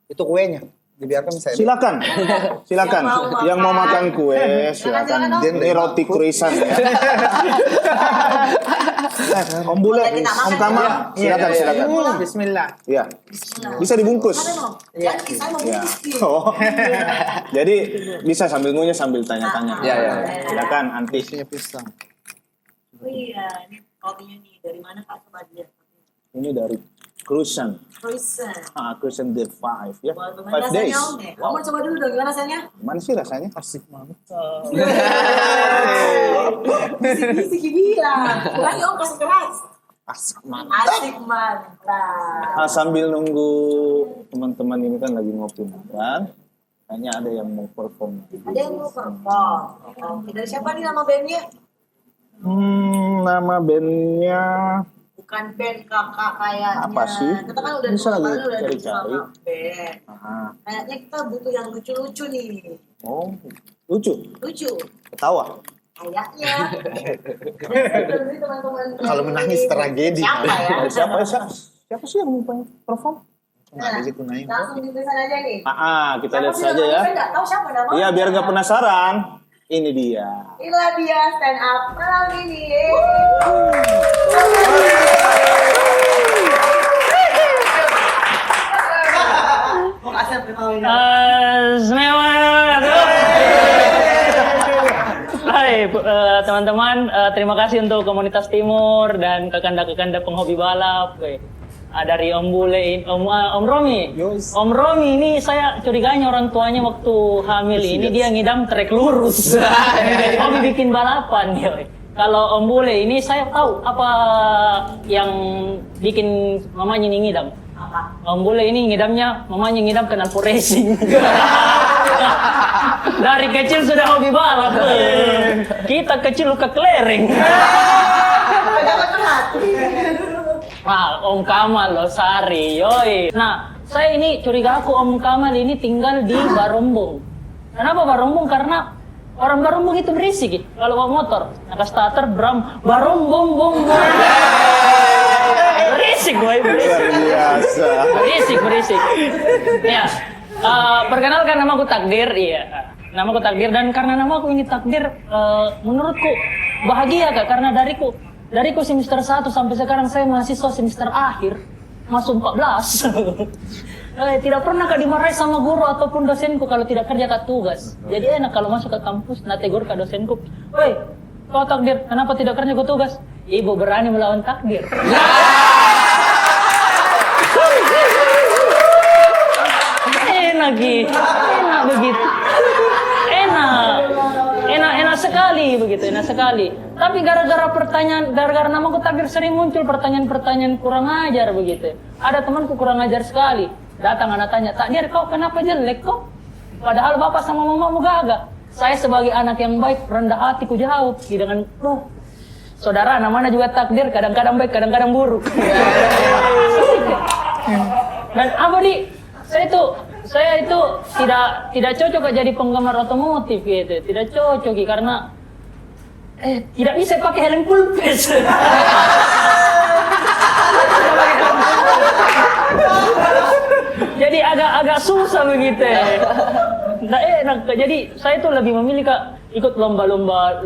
Itu kuenya, dibiarkan saya. Silakan. Siapa mau Yang mau makan? makan kue, silakan. Silakan, Om. Ini roti croissant ya. Om Bule, Boleh kita makan Om Kamal, ya? silakan. Bismillah. Iya. Bismillah. Bisa dibungkus. Ada Om. Jadi saya mau Ya. bungkus. Oh. Jadi bisa sambil ngunyah sambil tanya-tanya. Iya, iya. Silakan, Anti. Isinya pisang. Oh iya, ini rotinya nih. Dari mana Kak? Coba dilihat. Ini dari Croissant. Croissant. Croissant Day 5 ya. Buat teman 5 days. rasanya Om deh. Kamu coba dulu dong gimana rasanya? Gimana sih rasanya? Asik mantap. Bisik-bisik bilang. Kurang Om kasih keras. Asik mantap. Asik mantap. Nah, sambil nunggu teman-teman ini kan lagi ngopi kan. Kayaknya ada yang mau perform. Ada yang mau perform. Oke, dari siapa nih nama bandnya? Nama bandnya Bukan band kakak kayaknya. Apa sih? Kita kan udah Bisa lagi kemarin udah cari-cari. sama band. ah, Kayaknya kita butuh yang lucu-lucu nih. oh lucu, Lucu. ketawa. Kayaknya. Jadi teman-teman. Kalau menangis tragedi. Siapa ya? Siapa sih yang mau perform? Nah, Jadi kunain. langsung dipesan aja nih. Kita lihat Siapa sih saja namanya? ya. Saya nggak tahu siapa namanya. Iya, biar nggak penasaran. Ini dia. Inilah dia stand up malam ini. Mau kasih pertama Hai teman-teman, terima kasih untuk komunitas Timur dan kekanda-kekanda penghobi balap. Dari Om Bule, Om Romi. Om Romi ini saya curiganya orang tuanya waktu hamil ini dia ngidam trek lurus. Hobi bikin balapan dia. Kalau Om Bule ini saya tahu apa yang bikin mamanya ini ngidam. Om Bule ini ngidamnya, mamanya ngidam knalpot racing. Dari kecil sudah hobi balap. Kita kecil luka kelereng. Om Kamal Losari, yoi. Nah, saya ini curiga aku Om Kamal ini tinggal di Barombong. Kenapa Barombong? Karena orang Barombong itu berisik. Kalau bawa motor, naga starter, bram, Barombong, bong, bong. Berisik, boy, berisik. Biasa. Berisik. Ya, perkenalkan namaku Takdir, iya. Namaku Takdir dan karena namaku ini Takdir, menurutku bahagia kak karena dariku semester 1 sampai sekarang saya mahasiswa semester akhir, masuk 14. Tidak pernah kak dimarahi sama guru ataupun dosenku kalau tidak kerja kak tugas. Jadi enak kalau masuk ke kampus, nategur kak dosenku, woi, kau Takdir, kenapa tidak kerja kau tugas? Ibu berani melawan takdir. Enak gitu, enak begitu, enak sekali begitu, enak sekali. Tapi gara-gara namaku Takdir sering muncul pertanyaan-pertanyaan kurang ajar begitu. Ada temanku kurang ajar sekali, datang anak tanya, Takdir kau kenapa jelek kok? Padahal bapak sama mamamu gagah. Saya sebagai anak yang baik, rendah hati ku jawab dengan, saudara namanya juga Takdir, kadang-kadang baik, kadang-kadang buruk. Dan apa nih? Saya itu tidak cocok jadi penggemar otomotif gitu, tidak cocok karena tidak bisa pakai helm full face. Jadi agak susah begitu. Nggak enak. Jadi saya itu lebih memilih kak ikut lomba-lomba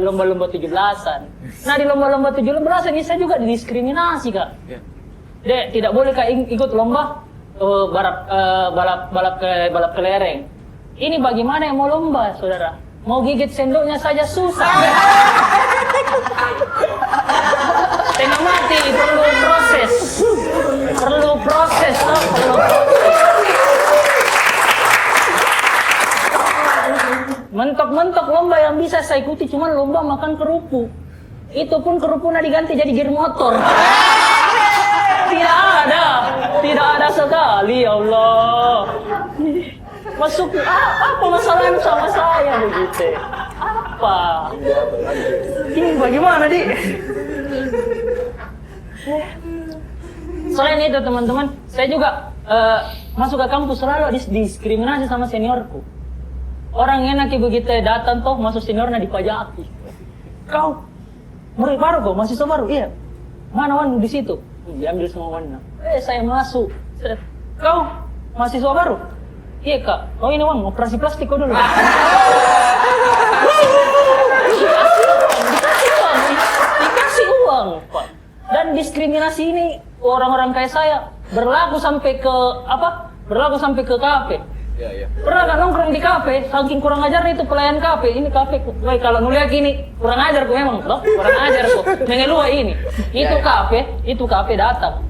17-an. Nah di lomba-lomba 17-an ini saya juga didiskriminasi kak. Dek, tidak boleh kak ikut lomba balap kelereng. Ini bagaimana yang mau lomba, saudara? Mau gigit sendoknya saja susah. Tengah mati, perlu proses. Perlu proses. Mentok-mentok lomba yang bisa saya ikuti cuma lomba makan kerupuk. Itu pun kerupuknya diganti jadi gear motor. Tidak ada sekali, ya Allah. Masuk, apa masalahnya sama saya begitu? Apa? Ini bagaimana, Di? Selain itu, teman-teman, saya juga masuk ke kampus selalu diskriminasi sama seniorku. Orang enak begitu datang toh masuk seniornya dipajaki. Kau murid baru kok, mahasiswa baru? Iya. Mana Wan di situ? Diambil semua Wan. Saya masuk. Kau mahasiswa baru? Iya kak. Oh ini Wan, operasi plastik kau dulu. Dikasih uang, Pak. Dan diskriminasi ini orang-orang kayak saya berlaku sampai ke kafe. Iya. Pernah gak nongkrong di kafe, saking kurang ajarnya itu pelayan kafe. Ini kafe, woi kalau nuliak gini, kurang ajar ku memang, loh, kurang ajar ku. Mengelua ini. Itu kafe datang.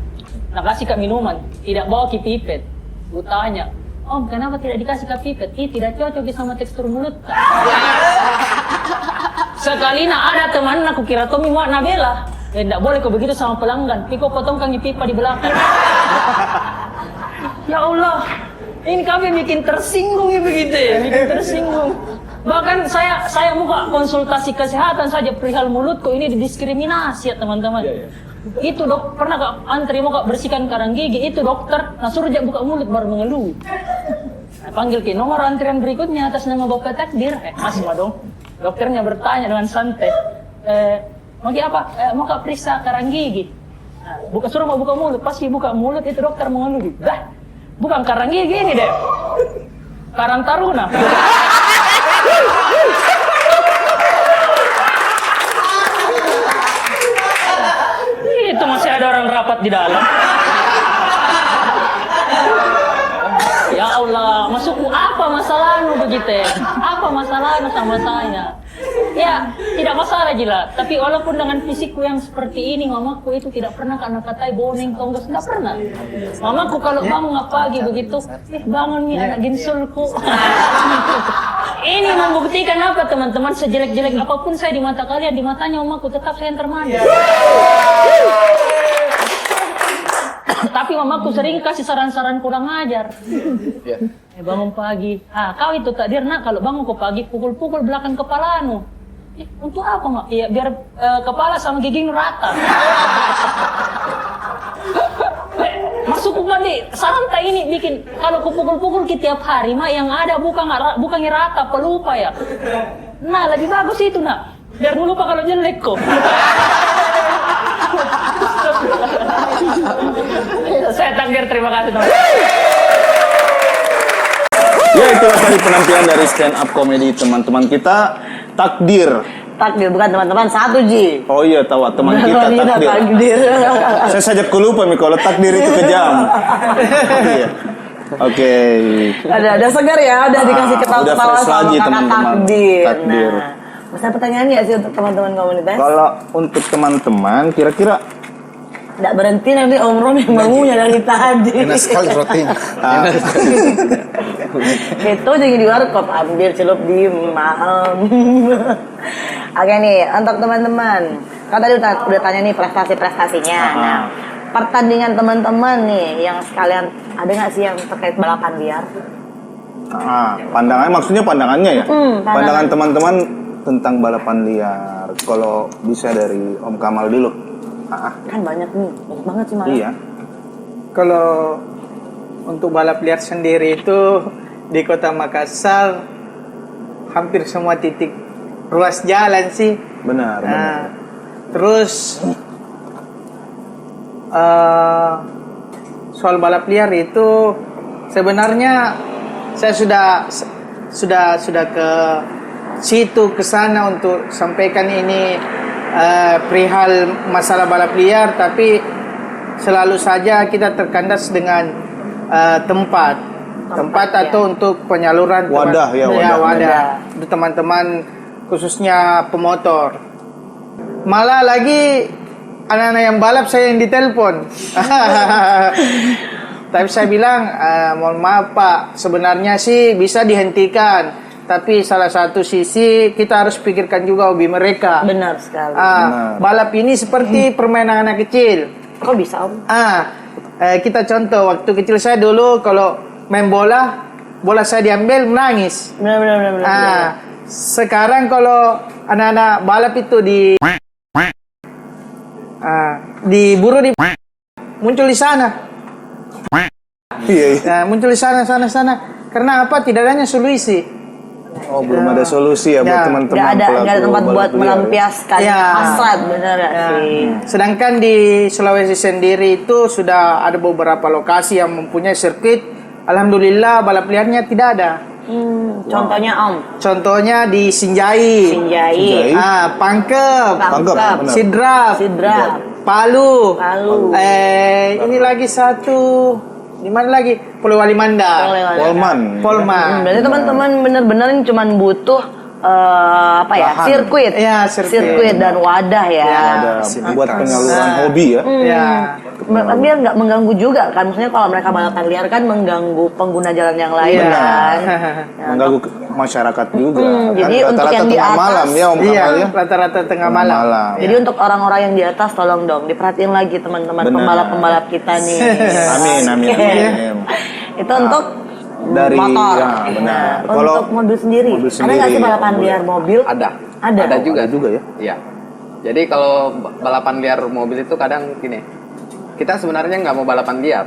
Nah kasih ke minuman, tidak bawa ki pipet. Ku tanya, Om kenapa tidak dikasih ke pipet? Tidak cocok sama tekstur mulut. Sekalinya ada teman aku kira Tommy Mak Nabela. Tidak boleh kau begitu sama pelanggan. Piko potong kangi pipa di belakang. Ya Allah. Ini kami bikin tersinggung ya begitu ya, bikin tersinggung. Bahkan saya buka konsultasi kesehatan saja perihal mulutku ini didiskriminasi ya teman-teman. Itu dok pernah kak antri mau kak bersihkan karang gigi itu dokter, nah suruh buka mulut baru mengeluh. Nah, panggil ke nomor antrian berikutnya atas nama Bapak Takdir. Masih mah dong. Dokternya bertanya dengan santai. Mau apa? Mau kak periksa karang gigi. Nah, suruh mau buka mulut, pasti buka mulut itu dokter mengeluh. Dah, bukan karang gigi ini deh. Karang Taruna. Itu masih ada orang rapat di dalam. Ya Allah, masukku apa masalahmu begitu? Apa masalahmu sama saya? Ya, tidak masalah Jila. Tapi walaupun dengan fisikku yang seperti ini, mamaku itu tidak pernah karena katai boneng, tonggos, tidak pernah. Mamaku kalau bangun pagi begitu, bangun nih anak ginsulku. Ini membuktikan apa teman-teman, sejelek-jelek apapun saya di mata kalian, di matanya mamaku tetap saya yang termanis. Tapi mamaku sering kasih saran-saran kurang ajar. Bangun pagi, kau itu Takdir nak, kalau bangun ke pagi pukul-pukul belakang kepalamu. Untuk apa mak? Iya biar kepala sama gigi rata. Masuk mandi santai ini bikin kalau kupukul-pukul tiap hari mak yang ada bukan rata pelupa ya. Nah lebih bagus itu nak. Biar dulu pak kalau jelek kok. Saya Takdir, terima kasih teman. Ya itulah tadi penampilan dari stand up comedy teman-teman kita Takdir. Takdir bukan teman-teman, satu Ji. Oh iya tahu teman kita Takdir. Saya saja lupa nih kalau Takdir itu kejam. Iya. Oke. Ada segar ya, udah dikasih ketawa-ketawa sama lagi, kakak teman-teman. Takdir. Takdir. Nah, masa pertanyaan ya sih untuk teman-teman komunitas? Kalau untuk teman-teman kira-kira Nggak berhenti nanti Om Rom yang bangunnya dari tadi. Enak sekali rotinya. Itu jadi di warkop ambil celup di mahal. Oke nih untuk teman-teman, kan tadi udah tanya nih prestasi-prestasinya. Nah, pertandingan teman-teman nih yang sekalian ada nggak sih yang terkait balapan liar? Pandangannya maksudnya pandangannya ya? Pandangan pandangan. teman-teman tentang balapan liar. Kalau bisa dari Om Kamal dulu. Kan banyak nih, banyak banget sih malah. Iya. Kalau untuk balap liar sendiri itu di Kota Makassar hampir semua titik ruas jalan sih. Benar. Terus soal balap liar itu sebenarnya saya sudah ke situ ke sana untuk sampaikan ini perihal masalah balap liar, tapi selalu saja kita terkandas dengan tempat atau untuk penyaluran wadah. untuk teman-teman khususnya pemotor. Malah lagi anak-anak yang balap saya yang ditelepon. Tapi saya bilang mohon maaf Pak, sebenarnya sih bisa dihentikan. Tapi salah satu sisi kita harus pikirkan juga hobi mereka. Benar sekali. Balap ini seperti permainan anak kecil. Kok bisa Om? Kita contoh waktu kecil saya dulu kalau main bola saya diambil menangis. Benar. Sekarang kalau anak-anak balap itu diburu muncul di sana. Iya. Muncul di sana. Karena apa? Tidak adanya solusi. Oh belum ada solusi ya buat teman-teman. Nggak ada pelaku tempat buat balap liar. melampiaskan hasrat, benar nggak sih? Sedangkan di Sulawesi sendiri itu sudah ada beberapa lokasi yang mempunyai sirkuit. Alhamdulillah balap liarnya tidak ada. Contohnya Om. Contohnya di Sinjai. Pangkep, benar. Sidrap, Palu. Ini lagi satu. Di mana lagi? Pulau Walimanda. Polman. Berarti teman-teman benar-benar ini cuma butuh sirkuit. Iya, sirkuit dan wadah ya. Buat penyaluran hobi ya. Biar nggak mengganggu juga kan, maksudnya kalau mereka balapan liar kan mengganggu pengguna jalan yang lain kan. Mengganggu masyarakat juga. Jadi kan untuk yang di tengah atas, malam ya Om Kamal ya. Rata-rata tengah malam. Jadi untuk orang-orang yang di atas tolong dong diperhatiin lagi teman-teman Benar. pembalap-pembalap kita nih. Amin. Itu untuk dari motor. ya benar. Kalau Untuk mobil sendiri, mobil ada nggak sih sendiri, balapan mobil. liar mobil? Ada. Ada. juga. Ada juga ya. Iya. Jadi kalau balapan liar mobil itu kadang gini, kita sebenarnya nggak mau balapan liar.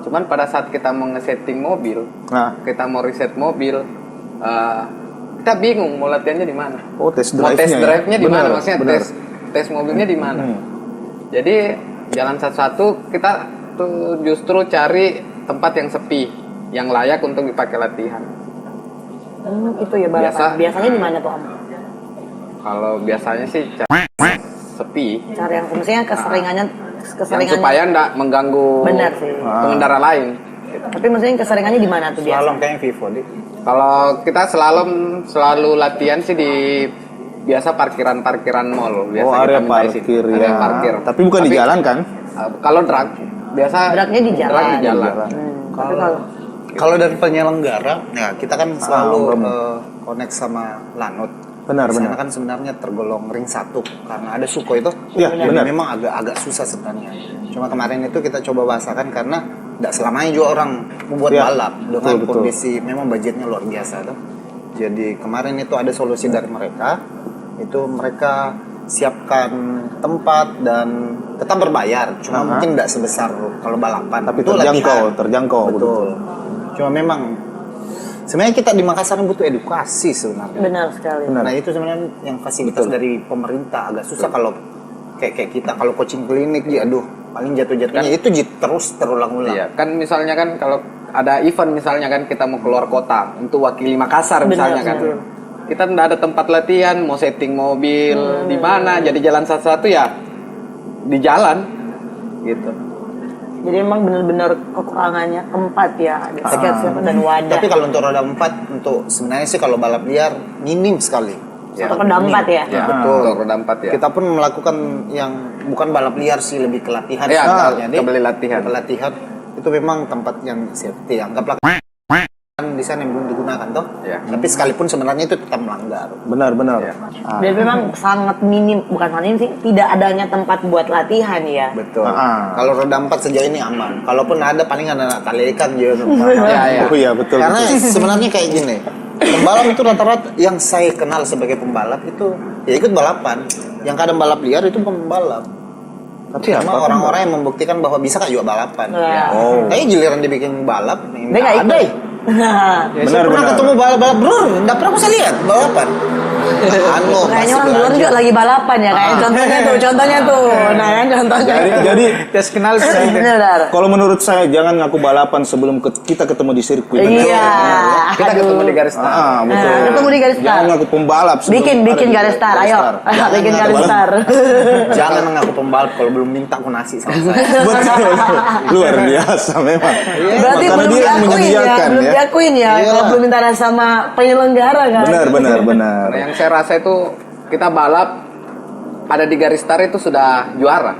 Cuman pada saat kita mau nge-setting mobil, Nah, kita mau reset mobil, kita bingung mau latihannya di mana. oh tes Mau drive-nya. tes ya? drive-nya di mana? Benar, Maksudnya benar. tes mobilnya di mana? Hmm. Jadi jalan satu-satu kita tuh justru cari tempat yang sepi, yang layak untuk dipakai latihan. Itu ya balapan. Biasanya di mana tuh Om? Kalau biasanya sih sepi, Cari yang maksudnya keseringannya yang supaya nggak mengganggu Benar sih. pengendara lain. Tapi maksudnya keseringannya di mana tuh biasa? Slalom kayaknya Vivo deh. Kalau kita selalu latihan sih di biasa parkiran mall. Biasa Oh, kita area minta isi. parkir Area ya. parkir. Tapi bukan di jalan kan? Kalau drag biasa Dragnya di jalan. drag di jalan. Tapi kalau Kalau dari penyelenggara, ya kita kan selalu Om. connect sama Lanut. Benar, Di sana benar. kan sebenarnya tergolong ring 1 karena ada Suko itu. Iya, Jadi benar. memang agak susah sebenarnya. Cuma kemarin itu kita coba bahasakan karena tidak selamanya juga orang membuat Iya, balap dengan betul, betul. kondisi memang budgetnya luar biasa tuh. Jadi kemarin itu ada solusi dari mereka. Itu mereka siapkan tempat dan tetap berbayar, cuma mungkin tidak sebesar kalau balapan. Tapi Itu terjangkau, betul. Cuma memang sebenarnya kita di Makassar butuh edukasi sebenarnya. benar sekali. Benar. Nah itu sebenarnya yang fasilitas dari pemerintah agak susah kalau kayak kita kalau coaching klinik ya aduh paling jatuh-jatuhnya itu terus terulang-ulang. Iya, kan misalnya kan kalau ada event misalnya kan kita mau keluar kota untuk wakili Makassar misalnya kan. Kita tidak ada tempat latihan, mau setting mobil di mana, jadi jalan satu-satu ya di jalan gitu. Jadi emang benar-benar kekurangannya tempat ya, ada sketsa dan wadah. Tapi kalau untuk roda 4 untuk sebenarnya sih kalau balap liar minim sekali. Atau roda 4 ya. Ya, betul. untuk roda 4 ya. Kita pun melakukan yang bukan balap liar sih lebih ke latihan Iya, sebenarnya. Jadi, kembali latihan. ke latihan itu memang tempat yang safety. Anggaplah di sana yang belum digunakan toh. Iya. Tapi sekalipun sebenarnya itu tetap melanggar. Benar. Iya. Dan memang sangat minim, bukan minim sih, tidak adanya tempat buat latihan ya. Betul. Ah. Kalau roda 4 sejauh ini aman. Kalaupun ada paling ada tali ikan juga. Ya. Oh iya betul. Karena betul. sebenarnya kayak gini. Pembalap itu rata-rata yang saya kenal sebagai pembalap itu ya ikut balapan. Yang kadang balap liar itu pembalap. Tapi Sama apa? orang-orang yang membuktikan bahwa bisa kan juga balapan. Ya. Oh. Tapi giliran dibikin balap, Dia nggak ikut. ada. Nah, Ya, saya pernah ketemu balap-balap bro, nggak pernah saya lihat balapan. kayaknya orang luar juga lagi balapan ya, kayak contohnya tuh. Nah, kan contohnya. Jadi Tes kenal sih. Benar. kalau menurut saya jangan ngaku balapan sebelum kita ketemu di sirkuit. Iya. Kita ketemu di garis start. Betul. Nah, ketemu di garis Jangan start. ngaku pembalap. sebelum Bikin ada di garis start, ayo. Bikin Jangan garis ngaku start. Jangan mengaku pembalap kalau belum minta aku nasi sama saya. Betul. Luar biasa memang. Berarti Karena belum dia yang diakuin ya, menyediakan belum ya. diakuin ya. Iya. Kalau belum minta rasa sama penyelenggara kan. Benar. Karena yang saya rasa itu kita balap ada di garis start itu sudah juara.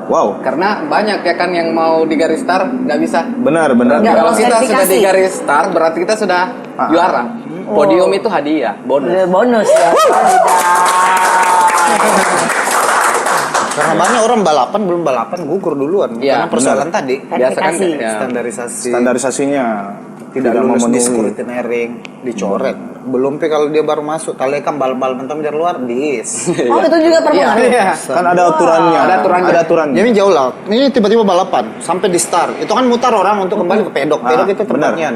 Wow. Karena banyak ya kan yang mau di garis start nggak bisa. Benar. Nggak Kalau lolos kita sudah verifikasi. di garis start berarti kita sudah juara. Podium itu hadiah, bonus. Bonus ya. Karena banyak orang balapan belum balapan gugur duluan. Iya, Karena persoalan tadi Biasa kan Verifikasi. ya, standarisasi Standarisasinya tidak lulus di memenuhi. scrutineering dicoret. Belum kalau dia baru masuk talekan balap-balap mentom dari luar dis. Oh, itu juga terpengaruh. Iya. Kan ada aturannya. Ada aturannya. Ada aturannya. Jadi jauh lah. Ini tiba-tiba balapan sampai di start. Itu kan mutar orang untuk kembali ke pedok. Pedok itu benar. tempatnya.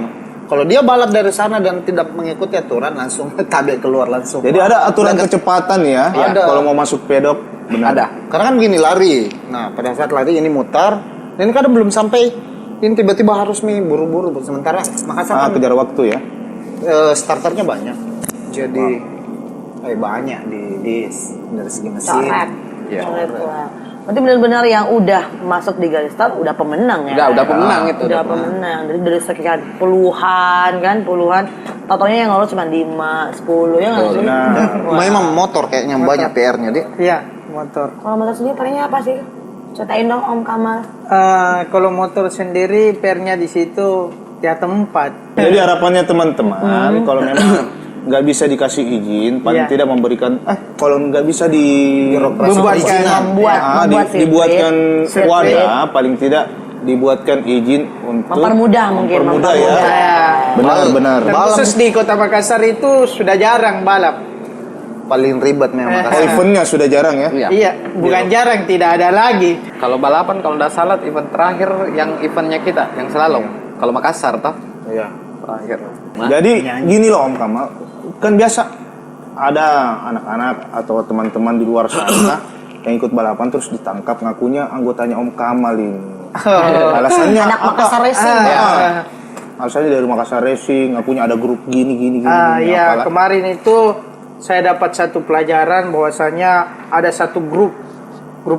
Kalau dia balap dari sana dan tidak mengikuti aturan langsung tabek keluar langsung. Jadi ada aturan kecepatan ya. Ada. Kalau mau masuk pedok, benar. ada. Karena kan begini lari. Nah, pada saat lari ini mutar, dan ini kadang belum sampai ini tiba-tiba harus nih buru-buru. Sementara Makassar kan Kejar waktu ya. starternya banyak. Jadi banyak dari segi mesin. Coret. Iya. Coret lah. Berarti benar-benar yang udah masuk di garis start udah pemenang ya. Udah pemenang itu. Udah pemenang. Dari sekian puluhan. Totalnya yang lolos cuma 5, 10 ya nggak sih? Wah. Memang motor kayaknya yang banyak PR-nya, Dik. Iya, motor. Kalau motor sendiri PR-nya apa sih? Ceritain dong Om Kamal. Kalau motor sendiri PR-nya di situ ya tempat. Jadi harapannya teman-teman kalau memang nggak bisa dikasih izin, paling Iya. tidak memberikan kalau nggak bisa dibuatkan sirkuit. wadah, paling tidak dibuatkan izin untuk Mempermudah mungkin. mempermudah ya. mempermudah. Benar. Terkhusus di Kota Makassar itu sudah jarang balap. Paling ribet memang. Oh, eventnya sudah jarang ya? Iya, bukan jarang, tidak ada lagi. Kalau balapan kalau nggak salah event terakhir yang eventnya kita yang slalom. Kalau Makassar toh Iya. terakhir. Jadi gini loh Om Kamal, kan biasa ada anak-anak atau teman-teman di luar sana yang ikut balapan terus ditangkap ngakunya anggotanya Om Kamal ini. Alasannya Anak apa? Makassar Racing. Alasannya dari Makassar Racing, ngakunya ada grup gini. Iya, apalah. kemarin itu saya dapat satu pelajaran bahwasanya ada satu grup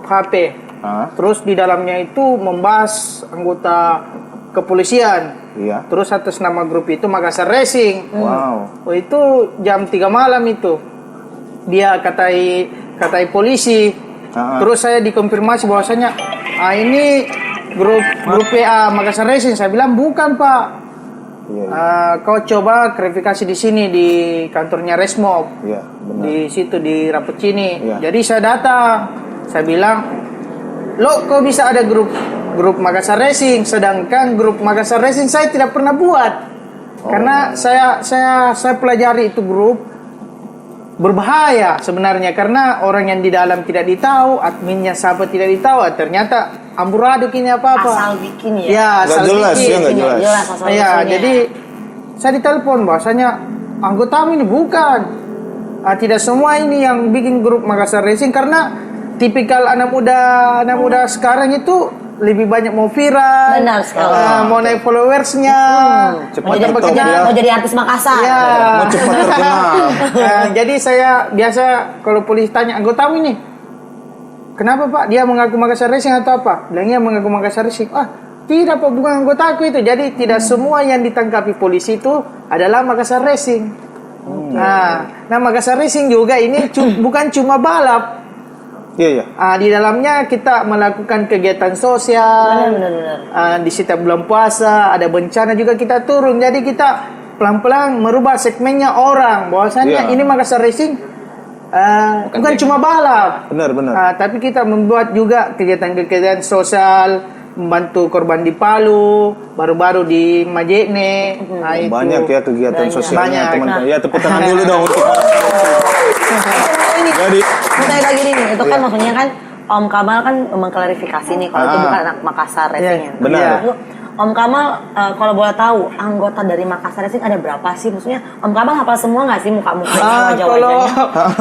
HP. Ah, Terus di dalamnya itu membahas anggota kepolisian. iya. Terus atas nama grup itu Makassar Racing. Wow. Oh, itu jam 3 malam itu. Dia katai polisi. Terus saya dikonfirmasi bahwasanya ini grup PA Makassar Racing. Saya bilang bukan, Pak. Iya. Kau coba klarifikasi di sini di kantornya Resmob. Iya, benar. Di situ di Rapocini. Iya. Jadi saya datang. Saya bilang, "Lo kok bisa ada grup Makassar Racing sedangkan grup Makassar Racing saya tidak pernah buat." Karena saya pelajari itu grup berbahaya sebenarnya karena orang yang di dalam tidak ditahu, adminnya siapa tidak ditahu, ternyata amburadul ini apa-apa. Asal bikin ya. Ya, Nggak asal jelas bikin. ya, nggak jelas. asal Iya, usulnya. jadi saya ditelepon bahwasanya anggota ini bukan. Tidak semua ini yang bikin grup Makassar Racing karena tipikal anak muda sekarang itu lebih banyak mau viral, Benar sekali. mau naik followersnya, Cepat Mau jadi, TikTok jadi, ya. mau jadi artis Makassar. ya. Mau cepat terkenal. Jadi saya biasa kalau polisi tanya anggota ini, kenapa Pak? Dia mengaku Makassar Racing atau apa? Bilangnya mengaku Makassar Racing. Tidak Pak, bukan anggotaku itu. Jadi tidak semua yang ditangkapi polisi itu adalah Makassar Racing. Nah Makassar Racing juga ini bukan cuma balap. Iya. Di dalamnya kita melakukan kegiatan sosial. Benar. Di setiap bulan puasa ada bencana juga kita turun. Jadi kita pelan-pelan merubah segmennya orang. Bahwasanya Iya. ini Makassar Racing bukan cuma balap. Benar. Tapi kita membuat juga kegiatan-kegiatan sosial, membantu korban di Palu, baru-baru di Majene. Itu. Banyak ya kegiatan sosialnya Banyak. teman-teman. Ya tepuk tangan dulu dong untuk Jadi Mau tanya lagi nih, itu kan maksudnya kan Om Kamal kan mengklarifikasi nih kalau itu bukan anak Makassar Racing ya. benar. Lalu, Om Kamal kalau boleh tahu anggota dari Makassar Racing ada berapa sih? Maksudnya Om Kamal hafal semua nggak sih muka-mukanya, wajah-wajahnya?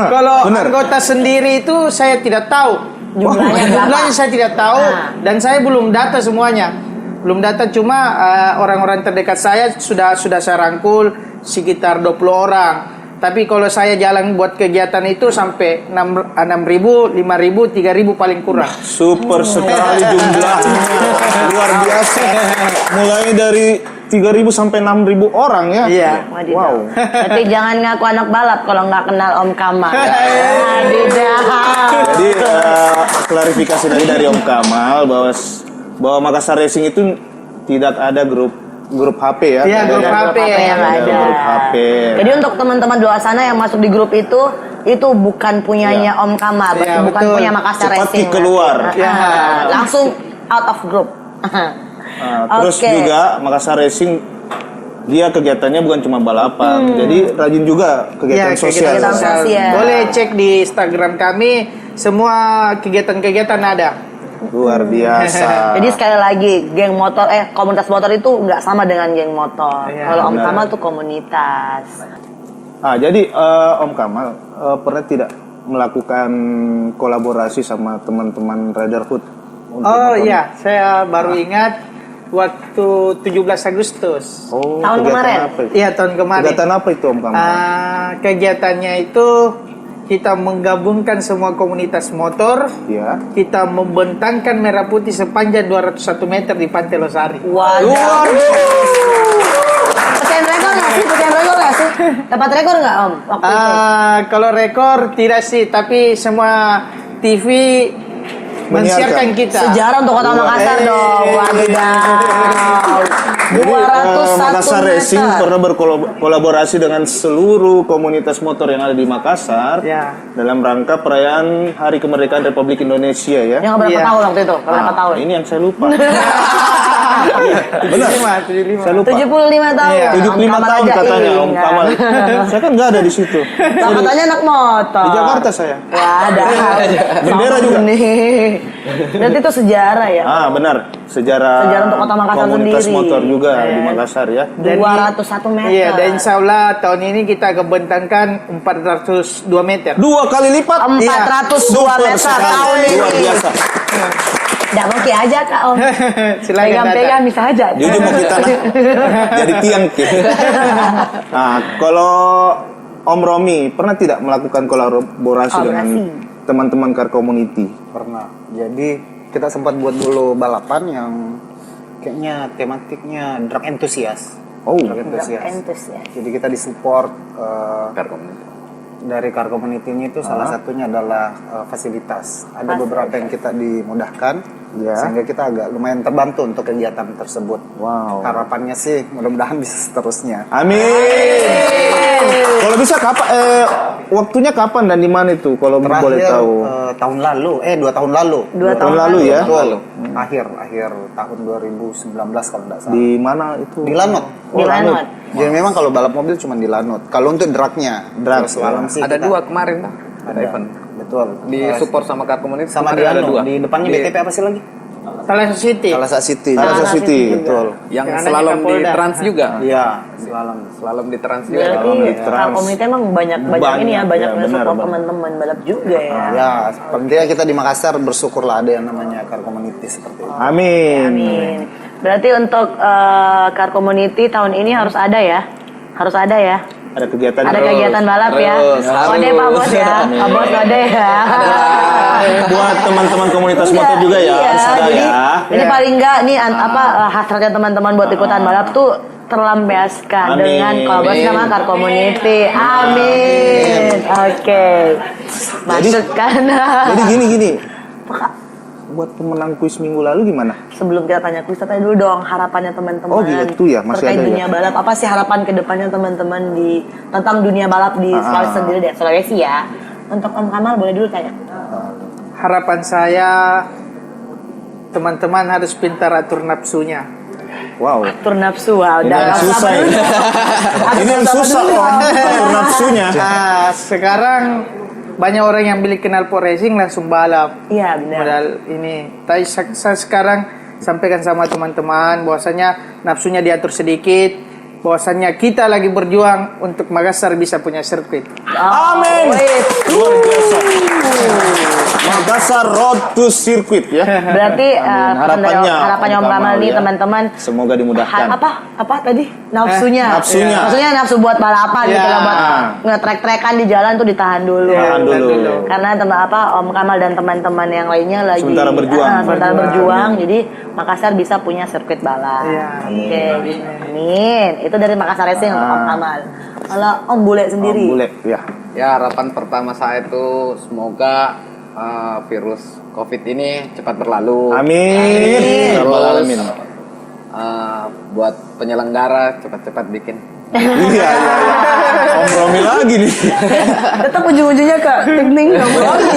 Kalau Benar. anggota sendiri itu saya tidak tahu. Jumlahnya berapa? Jumlahnya saya tidak tahu dan saya belum data semuanya. Belum data cuma orang-orang terdekat saya sudah saya rangkul sekitar 20 orang. Tapi kalau saya jalan buat kegiatan itu sampai 6.000, 5.000, 3.000 paling kurang. super sekali jumlahnya. Luar biasa. Mulai dari 3.000 sampai 6.000 orang ya. Iya. Wadidaw. Wow. Tapi jangan ngaku anak balap kalau nggak kenal Om Kamal. Wadidaw. Jadi klarifikasi dari Om Kamal bahwa Makassar Racing itu tidak ada grup HP ya. Iya, grup Ada- HP yang ada ada. grup HP. Jadi untuk teman-teman di luar sana yang masuk di grup itu bukan punyanya Om Kamal, berarti Iya, bukan betul. punya Makassar Cepat Racing. keluar. Ya. Langsung out of group. Terus Oke. juga Makassar Racing dia kegiatannya bukan cuma balapan, jadi rajin juga kegiatan Ya, sosial. kegiatan sosial. Boleh cek di Instagram kami, semua kegiatan-kegiatan ada. Luar biasa. Jadi sekali lagi, geng motor, komunitas motor itu nggak sama dengan geng motor. Iya, Kalau Om benar. Kamal tuh komunitas. Jadi Om Kamal pernah tidak melakukan kolaborasi sama teman-teman Riderhood? untuk Oh motor? iya, saya baru ingat waktu 17 Agustus. Oh, Tahun kegiatan kemarin? apa itu? Iya, tahun kemarin. Kegiatan apa itu Om Kamal? Kegiatannya itu kita menggabungkan semua komunitas motor. Ya. Kita membentangkan merah putih sepanjang 201 meter di Pantai Losari. Waduh. Pecahin rekor nggak sih? Dapat rekor nggak Om? Waktu itu? Kalau rekor tidak sih, tapi semua TV mensiarkan kita. Sejarah untuk Kota Makassar dong. Waduh. Jadi 201 Makassar Racing meter. pernah berkolaborasi dengan seluruh komunitas motor yang ada di Makassar Ya. dalam rangka perayaan Hari Kemerdekaan Republik Indonesia ya. Yang berapa Iya. tahun waktu itu? Berapa tahun? Ini yang saya lupa. Benar. 75. Saya lupa. 75 tahun. Iya. 75 Om Kamal tahun aja katanya Om ingat. Kamal. Saya kan nggak ada di situ. Lah, katanya anak motor. Di Jakarta saya. Ya ada. Bendera Sama juga. Nih. Berarti itu sejarah ya. Benar. Sejarah Untuk Kota Makassar komunitas sendiri. motor juga Iya. di Makassar ya. 201 meter. Iya, dan insya Allah tahun ini kita kebentangkan 402 meter. 2 kali lipat. 402 meter sekali. tahun ini. Luar biasa. Nggak mau Ki aja Kak Om. Silakan Pegang-pegang bisa aja. Jujur mau kita jadi tiang Ki. Nah, kalau Om Romi pernah tidak melakukan kolaborasi dengan teman-teman car community? Pernah. Jadi kita sempat buat dulu balapan yang kayaknya tematiknya drag enthusiast. Oh, Drag enthusiast. Entusias. Jadi kita disupport Car community. dari car community-nya itu salah satunya adalah fasilitas. Ada beberapa yang kita dimudahkan Ya. sehingga kita agak lumayan terbantu untuk kegiatan tersebut. Wow. Harapannya sih mudah-mudahan bisa seterusnya. Amin. Kalau bisa kapan waktunya kapan dan di mana itu kalau boleh tahu? Tahun lalu, 2 tahun lalu. 2 tahun lalu ya? Betul. Akhir tahun 2019 kalau tidak salah. Di mana itu? Di Lanut. Di Lanut. Jadi memang kalau balap mobil cuma di Lanut. Kalau untuk dragnya, Drag, slalom sih Ada kita- 2 kemarin Pak. Ada event. Betul. Di support sama car community Sama di kemarin ada Anu, 2. di depannya BTP apa sih lagi? Salah City. Salasa City. Salasa City. Betul. Yang Yang slalom ada di Kapolda. Trans juga. Iya, slalom. Slalom di Trans juga. Berarti di Kak Trans. Komite emang banyak ini ya, Banyak, banyak ya, benar, support Bang. teman-teman balap juga ya. Ya, pentingnya kita di Makassar bersyukurlah ada yang namanya car community seperti itu. Amin. Amin. Berarti untuk car community tahun ini harus ada ya? Harus ada ya? Ada kegiatan Ada terus. kegiatan balap ya? Terus, Kode Pak Bos ya? Pak Bos kode ya? Buat teman-teman komunitas motor juga ya, Iya, harus ada jadi ya. ini paling enggak nih hasratnya teman-teman buat ikutan balap tuh terlampiaskan Amin. dengan kolaborasi sama car community. Amin. Oke. Masukkan. Jadi gini. Buat pemenang kuis minggu lalu gimana? Sebelum kita tanya kuis, tanya dulu dong harapannya teman-teman. Oh, gitu ya, masih terkait ada ya? dunia balap. Apa sih harapan kedepannya teman-teman tentang dunia balap di Sulawesi sendiri deh, Sulawesi ya? Untuk Om Kamal boleh dulu tanya. Harapan saya teman-teman harus pintar atur nafsunya. Wow. Atur nafsu, wow, Ini yang susah ini. Ini yang susah Om. Atur nafsunya. Nah, sekarang banyak orang yang beli knalpot racing langsung balap. Iya benar. Modal ini. Tapi saya sekarang sampaikan sama teman-teman bahwasanya nafsunya diatur sedikit, bahwasanya kita lagi berjuang untuk Makassar bisa punya sirkuit. Amin. Luar biasa. Makassar Road to Circuit ya. Berarti harapannya Om Kamal nih ya. teman-teman. Semoga dimudahkan. Apa tadi? Nafsunya. Nafsunya. Maksudnya nafsu buat balapan gitu Ya. lah, buat nge-trek-trekan di jalan tuh ditahan dulu. Tahan dulu. Karena Om Kamal dan teman-teman yang lainnya lagi Sementara berjuang. sementara berjuang. Jadi Makassar bisa punya sirkuit balap. Iya. Oke. Amin. Itu dari Makassar Racing untuk Om Kamal. Kalau Om Bule sendiri. Bule ya. Ya, harapan pertama saya itu semoga virus COVID ini cepat berlalu. Amin. Ya Rabbal alamin. Buat penyelenggara cepat-cepat bikin. Iya. Om Romi lagi nih. Tetap ujung-ujungnya ke ting-ting Om Romi.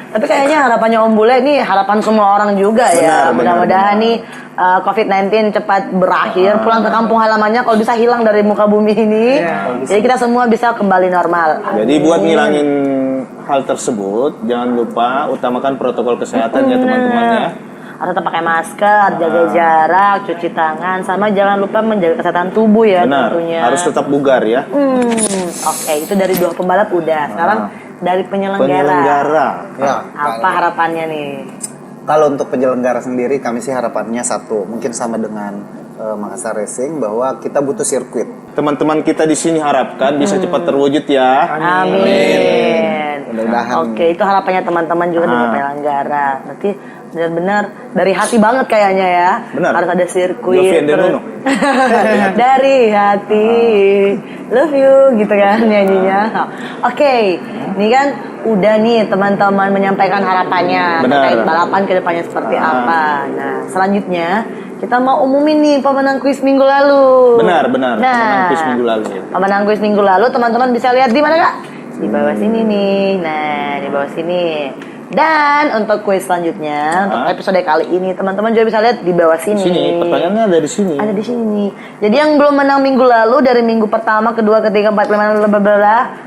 Tapi kayaknya harapannya Om Bule ini harapan semua orang juga ya. Benar, Mudah-mudahan nih COVID-19 cepat berakhir, pulang ke kampung halamannya kalau bisa hilang dari muka bumi ini. Jadi kita semua bisa kembali normal. Jadi buat ngilangin hal tersebut, jangan lupa utamakan protokol kesehatan ya teman-teman ya. Harus tetap pakai masker, jaga jarak, cuci tangan, sama jangan lupa menjaga kesehatan tubuh ya Benar, tentunya. harus tetap bugar ya. Oke, itu dari 2 pembalap udah. Sekarang dari penyelenggara. Ya, Apa harapannya nih? kalau untuk penyelenggara sendiri kami sih harapannya satu, mungkin sama dengan Makassar Racing bahwa kita butuh sirkuit. Teman-teman kita di sini harapkan bisa cepat terwujud ya. Amin. Mudah-mudahan. Oke, itu harapannya teman-teman juga dari penyelenggara. Berarti benar-benar dari hati banget kayaknya ya. Benar. Harus ada sirkuit. Yofi and Denuno. Dari hati, love you gitu kan nyanyinya. Oke, ini kan udah nih teman-teman menyampaikan harapannya Benar. terkait balapan ke depannya seperti apa. Nah, selanjutnya kita mau umumin nih pemenang kuis minggu lalu. Benar. Nah, Pemenang kuis minggu lalu. pemenang kuis minggu lalu teman-teman bisa lihat di mana Kak? Di bawah sini nih. Nah, di bawah sini. Dan untuk kuis selanjutnya, untuk episode kali ini teman-teman juga bisa lihat di bawah sini. Sini, pertanyaannya ada di sini. Ada di sini. Jadi yang belum menang minggu lalu dari minggu pertama, kedua, ketiga, empat, lima,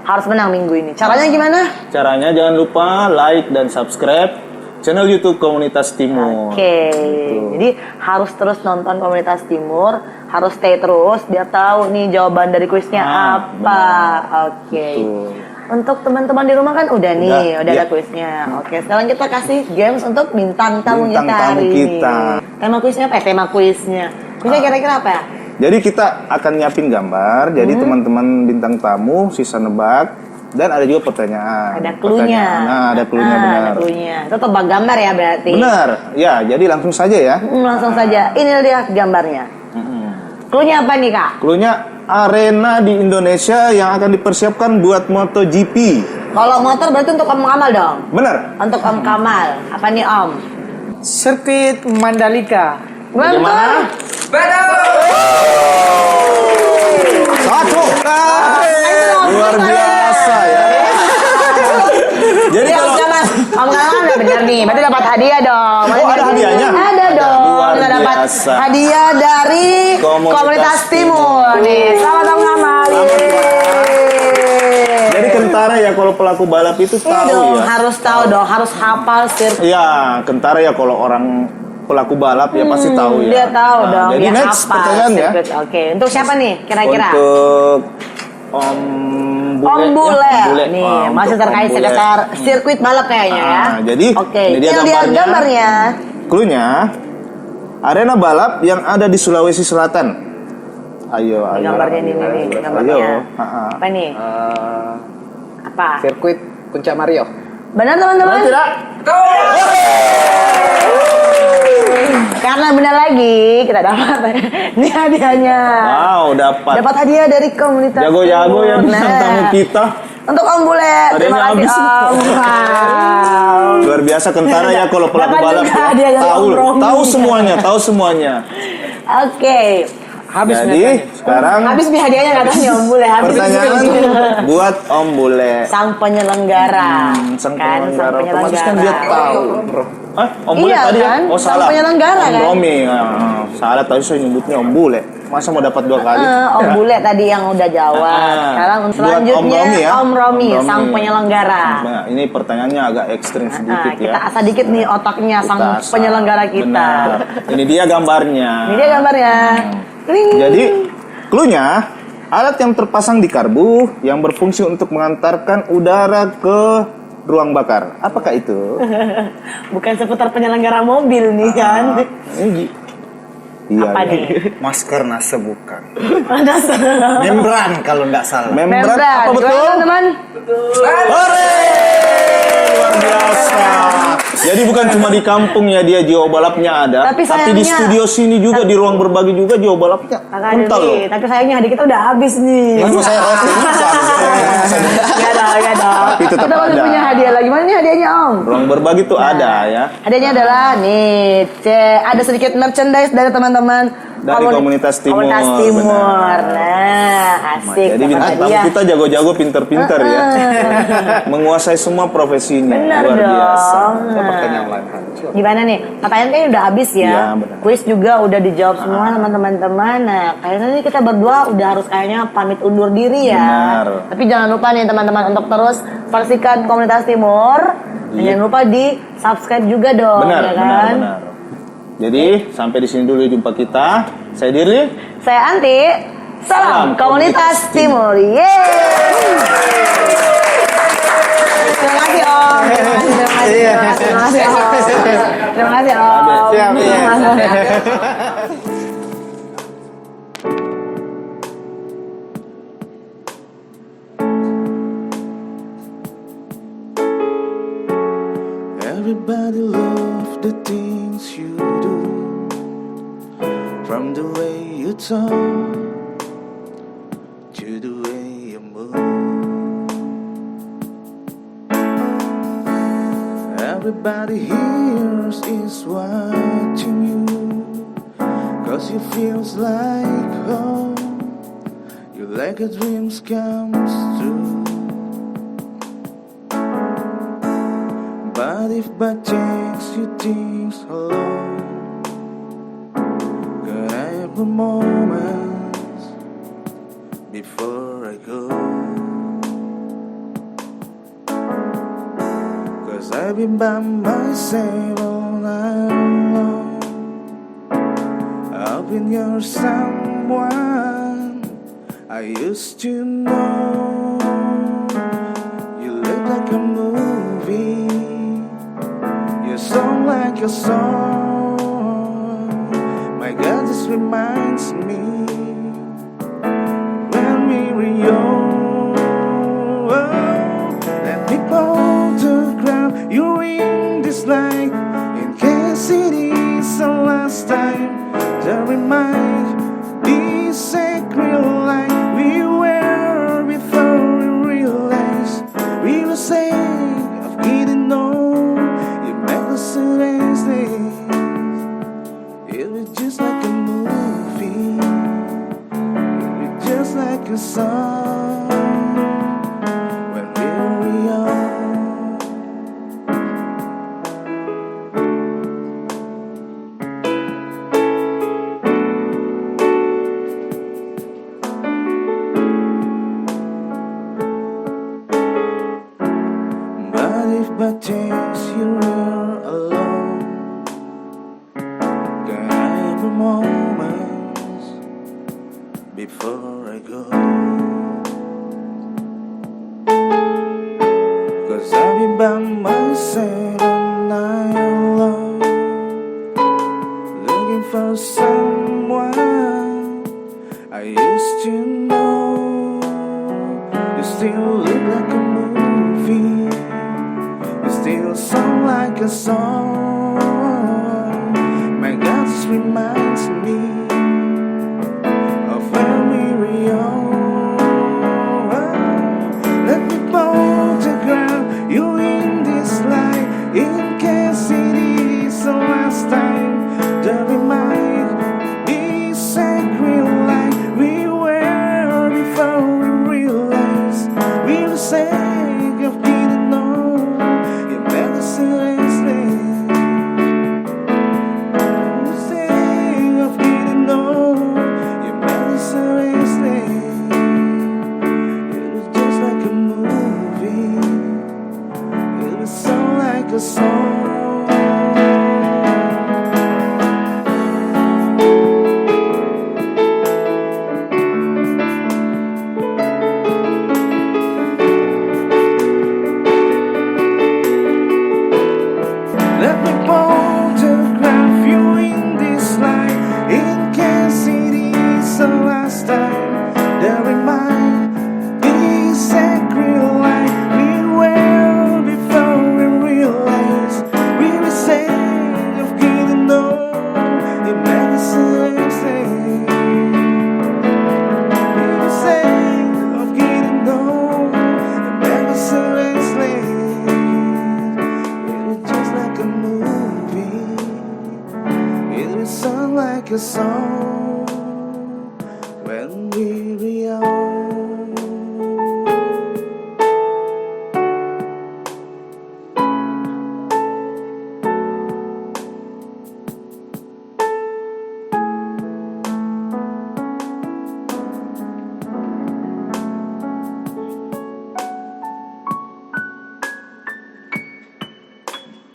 harus menang minggu ini. Caranya gimana? Caranya jangan lupa like dan subscribe channel YouTube Komunitas Timur. Oke. Jadi harus terus nonton Komunitas Timur, harus stay terus biar tahu nih jawaban dari kuisnya apa. Oke. Betul. Untuk teman-teman di rumah kan udah nih, udah iya. ada kuisnya. Oke, sekarang kita kasih games untuk bintang tamu Bintang kita tamu hari kita. ini. Tema kuisnya apa? Tema kuisnya. Kuisnya kira-kira apa ya? Jadi kita akan nyiapin gambar. Jadi teman-teman bintang tamu sisa nebak dan ada juga pertanyaan. Ada cluenya. Nah, ada cluenya benar. Ada cluenya. Itu tebak gambar ya berarti. Benar. Ya, jadi langsung saja ya. Langsung saja. Ini dia gambarnya. Cluenya apa nih Kak? Cluenya arena di Indonesia yang akan dipersiapkan buat MotoGP. Kalau motor berarti untuk Om Kamal dong. Benar. Untuk Om Kamal. Apa nih Om? Sirkuit Mandalika. Betul. Satu. Luar biasa ya. Jadi Iya, kalau Om Kamal udah benar nih. Berarti dapat hadiah dong. Oh, ada hadiahnya? Ada dong. Luar Kita dapat biasa. hadiah dari Komunitas Timur. Nih, selamat Om Kamal. jadi kentara ya kalau pelaku balap itu Iya tahu dong, ya. harus tahu dong, harus hafal sirkuit. Iya, kentara ya kalau orang pelaku balap ya pasti tahu ya. Dia tahu Nah, dong, Jadi dia next hafal pertanyaan ya. sirkuit. Oke, untuk siapa nih kira-kira? Untuk Om Bule. Om Bule. Ya, Bule. Nih, Oh, masih untuk terkait Om Bule. sekitar sirkuit balap kayaknya ya. Jadi Oke, ini dia kita lihat gambarnya. gambarnya. Cluenya arena balap yang ada di Sulawesi Selatan. Ayo, Ini ayo. gambarnya nih, gambarnya. Ayo. Ha-ha. Apa nih? Apa? Sirkuit Puncak Mario. Benar teman-teman? Tidak. Karena benar lagi, kita dapat ini hadiahnya. Wow, dapat. Dapat hadiah dari Komunitas Jago-jago ya Timur. bintang tamu kita. Untuk Om Bule, terima Hadiahnya kasih habis. Om. Wow. Luar biasa kentara ya kalau pelaku Dapat balap. juga Ya. hadiah dari Tahu, Om Romi. tahu semuanya. Oke. Habis Jadi sekarang Habis nih hadiahnya katanya Om Bule. Habis pertanyaan buat Om Bule. sang penyelenggara. Sang Kan, penyelenggara. Otomatis kan dia tahu. Om Bule Iya tadi kan? ya? Oh Sang salah. penyelenggara Om kan? Romi. Salah tadi saya nyebutnya Om Bule. Masa mau dapat 2 kali? Om Bule tadi yang udah jawab. Sekarang Buat selanjutnya Om Romi ya? Om Romi, Om Romi. sang penyelenggara. Nah, ini pertanyaannya agak ekstrim sedikit ya. Kita asah dikit nih otaknya sang Kita asah. penyelenggara kita. Benar. Ini dia gambarnya. Ini dia gambarnya. Ring. Jadi, cluenya alat yang terpasang di karbu yang berfungsi untuk mengantarkan udara ke ruang bakar. Apakah itu? Bukan seputar penyelenggara mobil nih kan. Iya. Apa iya. nih? Masker NASA bukan. Ada Membran kalau nggak salah. Membran apa betul? Gimana, teman? Hore! Luar biasa. Jadi bukan cuma di kampung ya dia jiwa balapnya ada, Tapi di sayangnya- studio sini juga di ruang berbagi juga jiwa balapnya Kakak kental loh. Dodi, tapi sayangnya hadiah kita udah habis nih. Langsung saya roasting. Iya dong, iya dong. Tapi tetap Kita masih ada. punya hadiah lagi. Mana nih hadiahnya Om? Ruang berbagi tuh ada ya. Hadiahnya adalah nih, ada sedikit merchandise dari teman-teman Dari Komunitas Timur, Komunitas Timur. benar. Nah, asik. Jadi dapat bintang tamu hadiah. kita jago-jago, pinter-pinter ya. Menguasai semua profesinya. Benar Luar dong. biasa. Pertanyaan lain. Gimana nih? Pertanyaan kayaknya udah habis ya. Iya, benar. Kuis juga udah dijawab semua sama teman-teman. Nah, kayaknya nih kita berdua udah harus kayaknya pamit undur diri ya. Benar. Tapi jangan lupa nih teman-teman untuk terus saksikan Komunitas Timur. Dan jangan lupa di subscribe juga dong, Benar, ya benar, kan? benar. Jadi sampai di sini dulu jumpa kita. Saya Dirli. Saya Anti. Salam Salam Komunitas Komunitas Timur. Yeay. Terima kasih Om. Terima kasih. Terima kasih Om. Terima kasih Om. Siap, iya. Everybody loves the things you do, from the way you talk to the way you move. Everybody here is watching you, 'cause it feels like home. You like a dreams comes true. But if by chance you think alone, could I have a moment before I go? 'Cause I've been by myself all night long, hoping you're someone I used to know. You look like a movie, you sound like a song. My God, this reminds me when we were young. Let me photograph you in this light, in case it is the last time. To remind this sacred light we were before we realized we were safe of getting know. You make us seriously. It was just like a movie, it was just like a song when we were young. But if by chance you're alone, can I have a moment before I go? 'Cause I've been by myself all night long, looking for someone I used to know. You still look like a movie, you still sound like a song. My God, this reminds me of when we were young. Let me photograph you in this light, in case it is the last time. To remind this sacred light we were before we realized we were safe of getting know. You made us seriously. You safe of getting know. You made us seriously. It was just like a movie, it was so like a song. Let me photograph you in this light, in case it is the last time. To remind this sacred light we were before we realized we were safe of getting know. You made us seriously. We were safe of getting know. You made us seriously. It was just like a movie, it would sound like a song.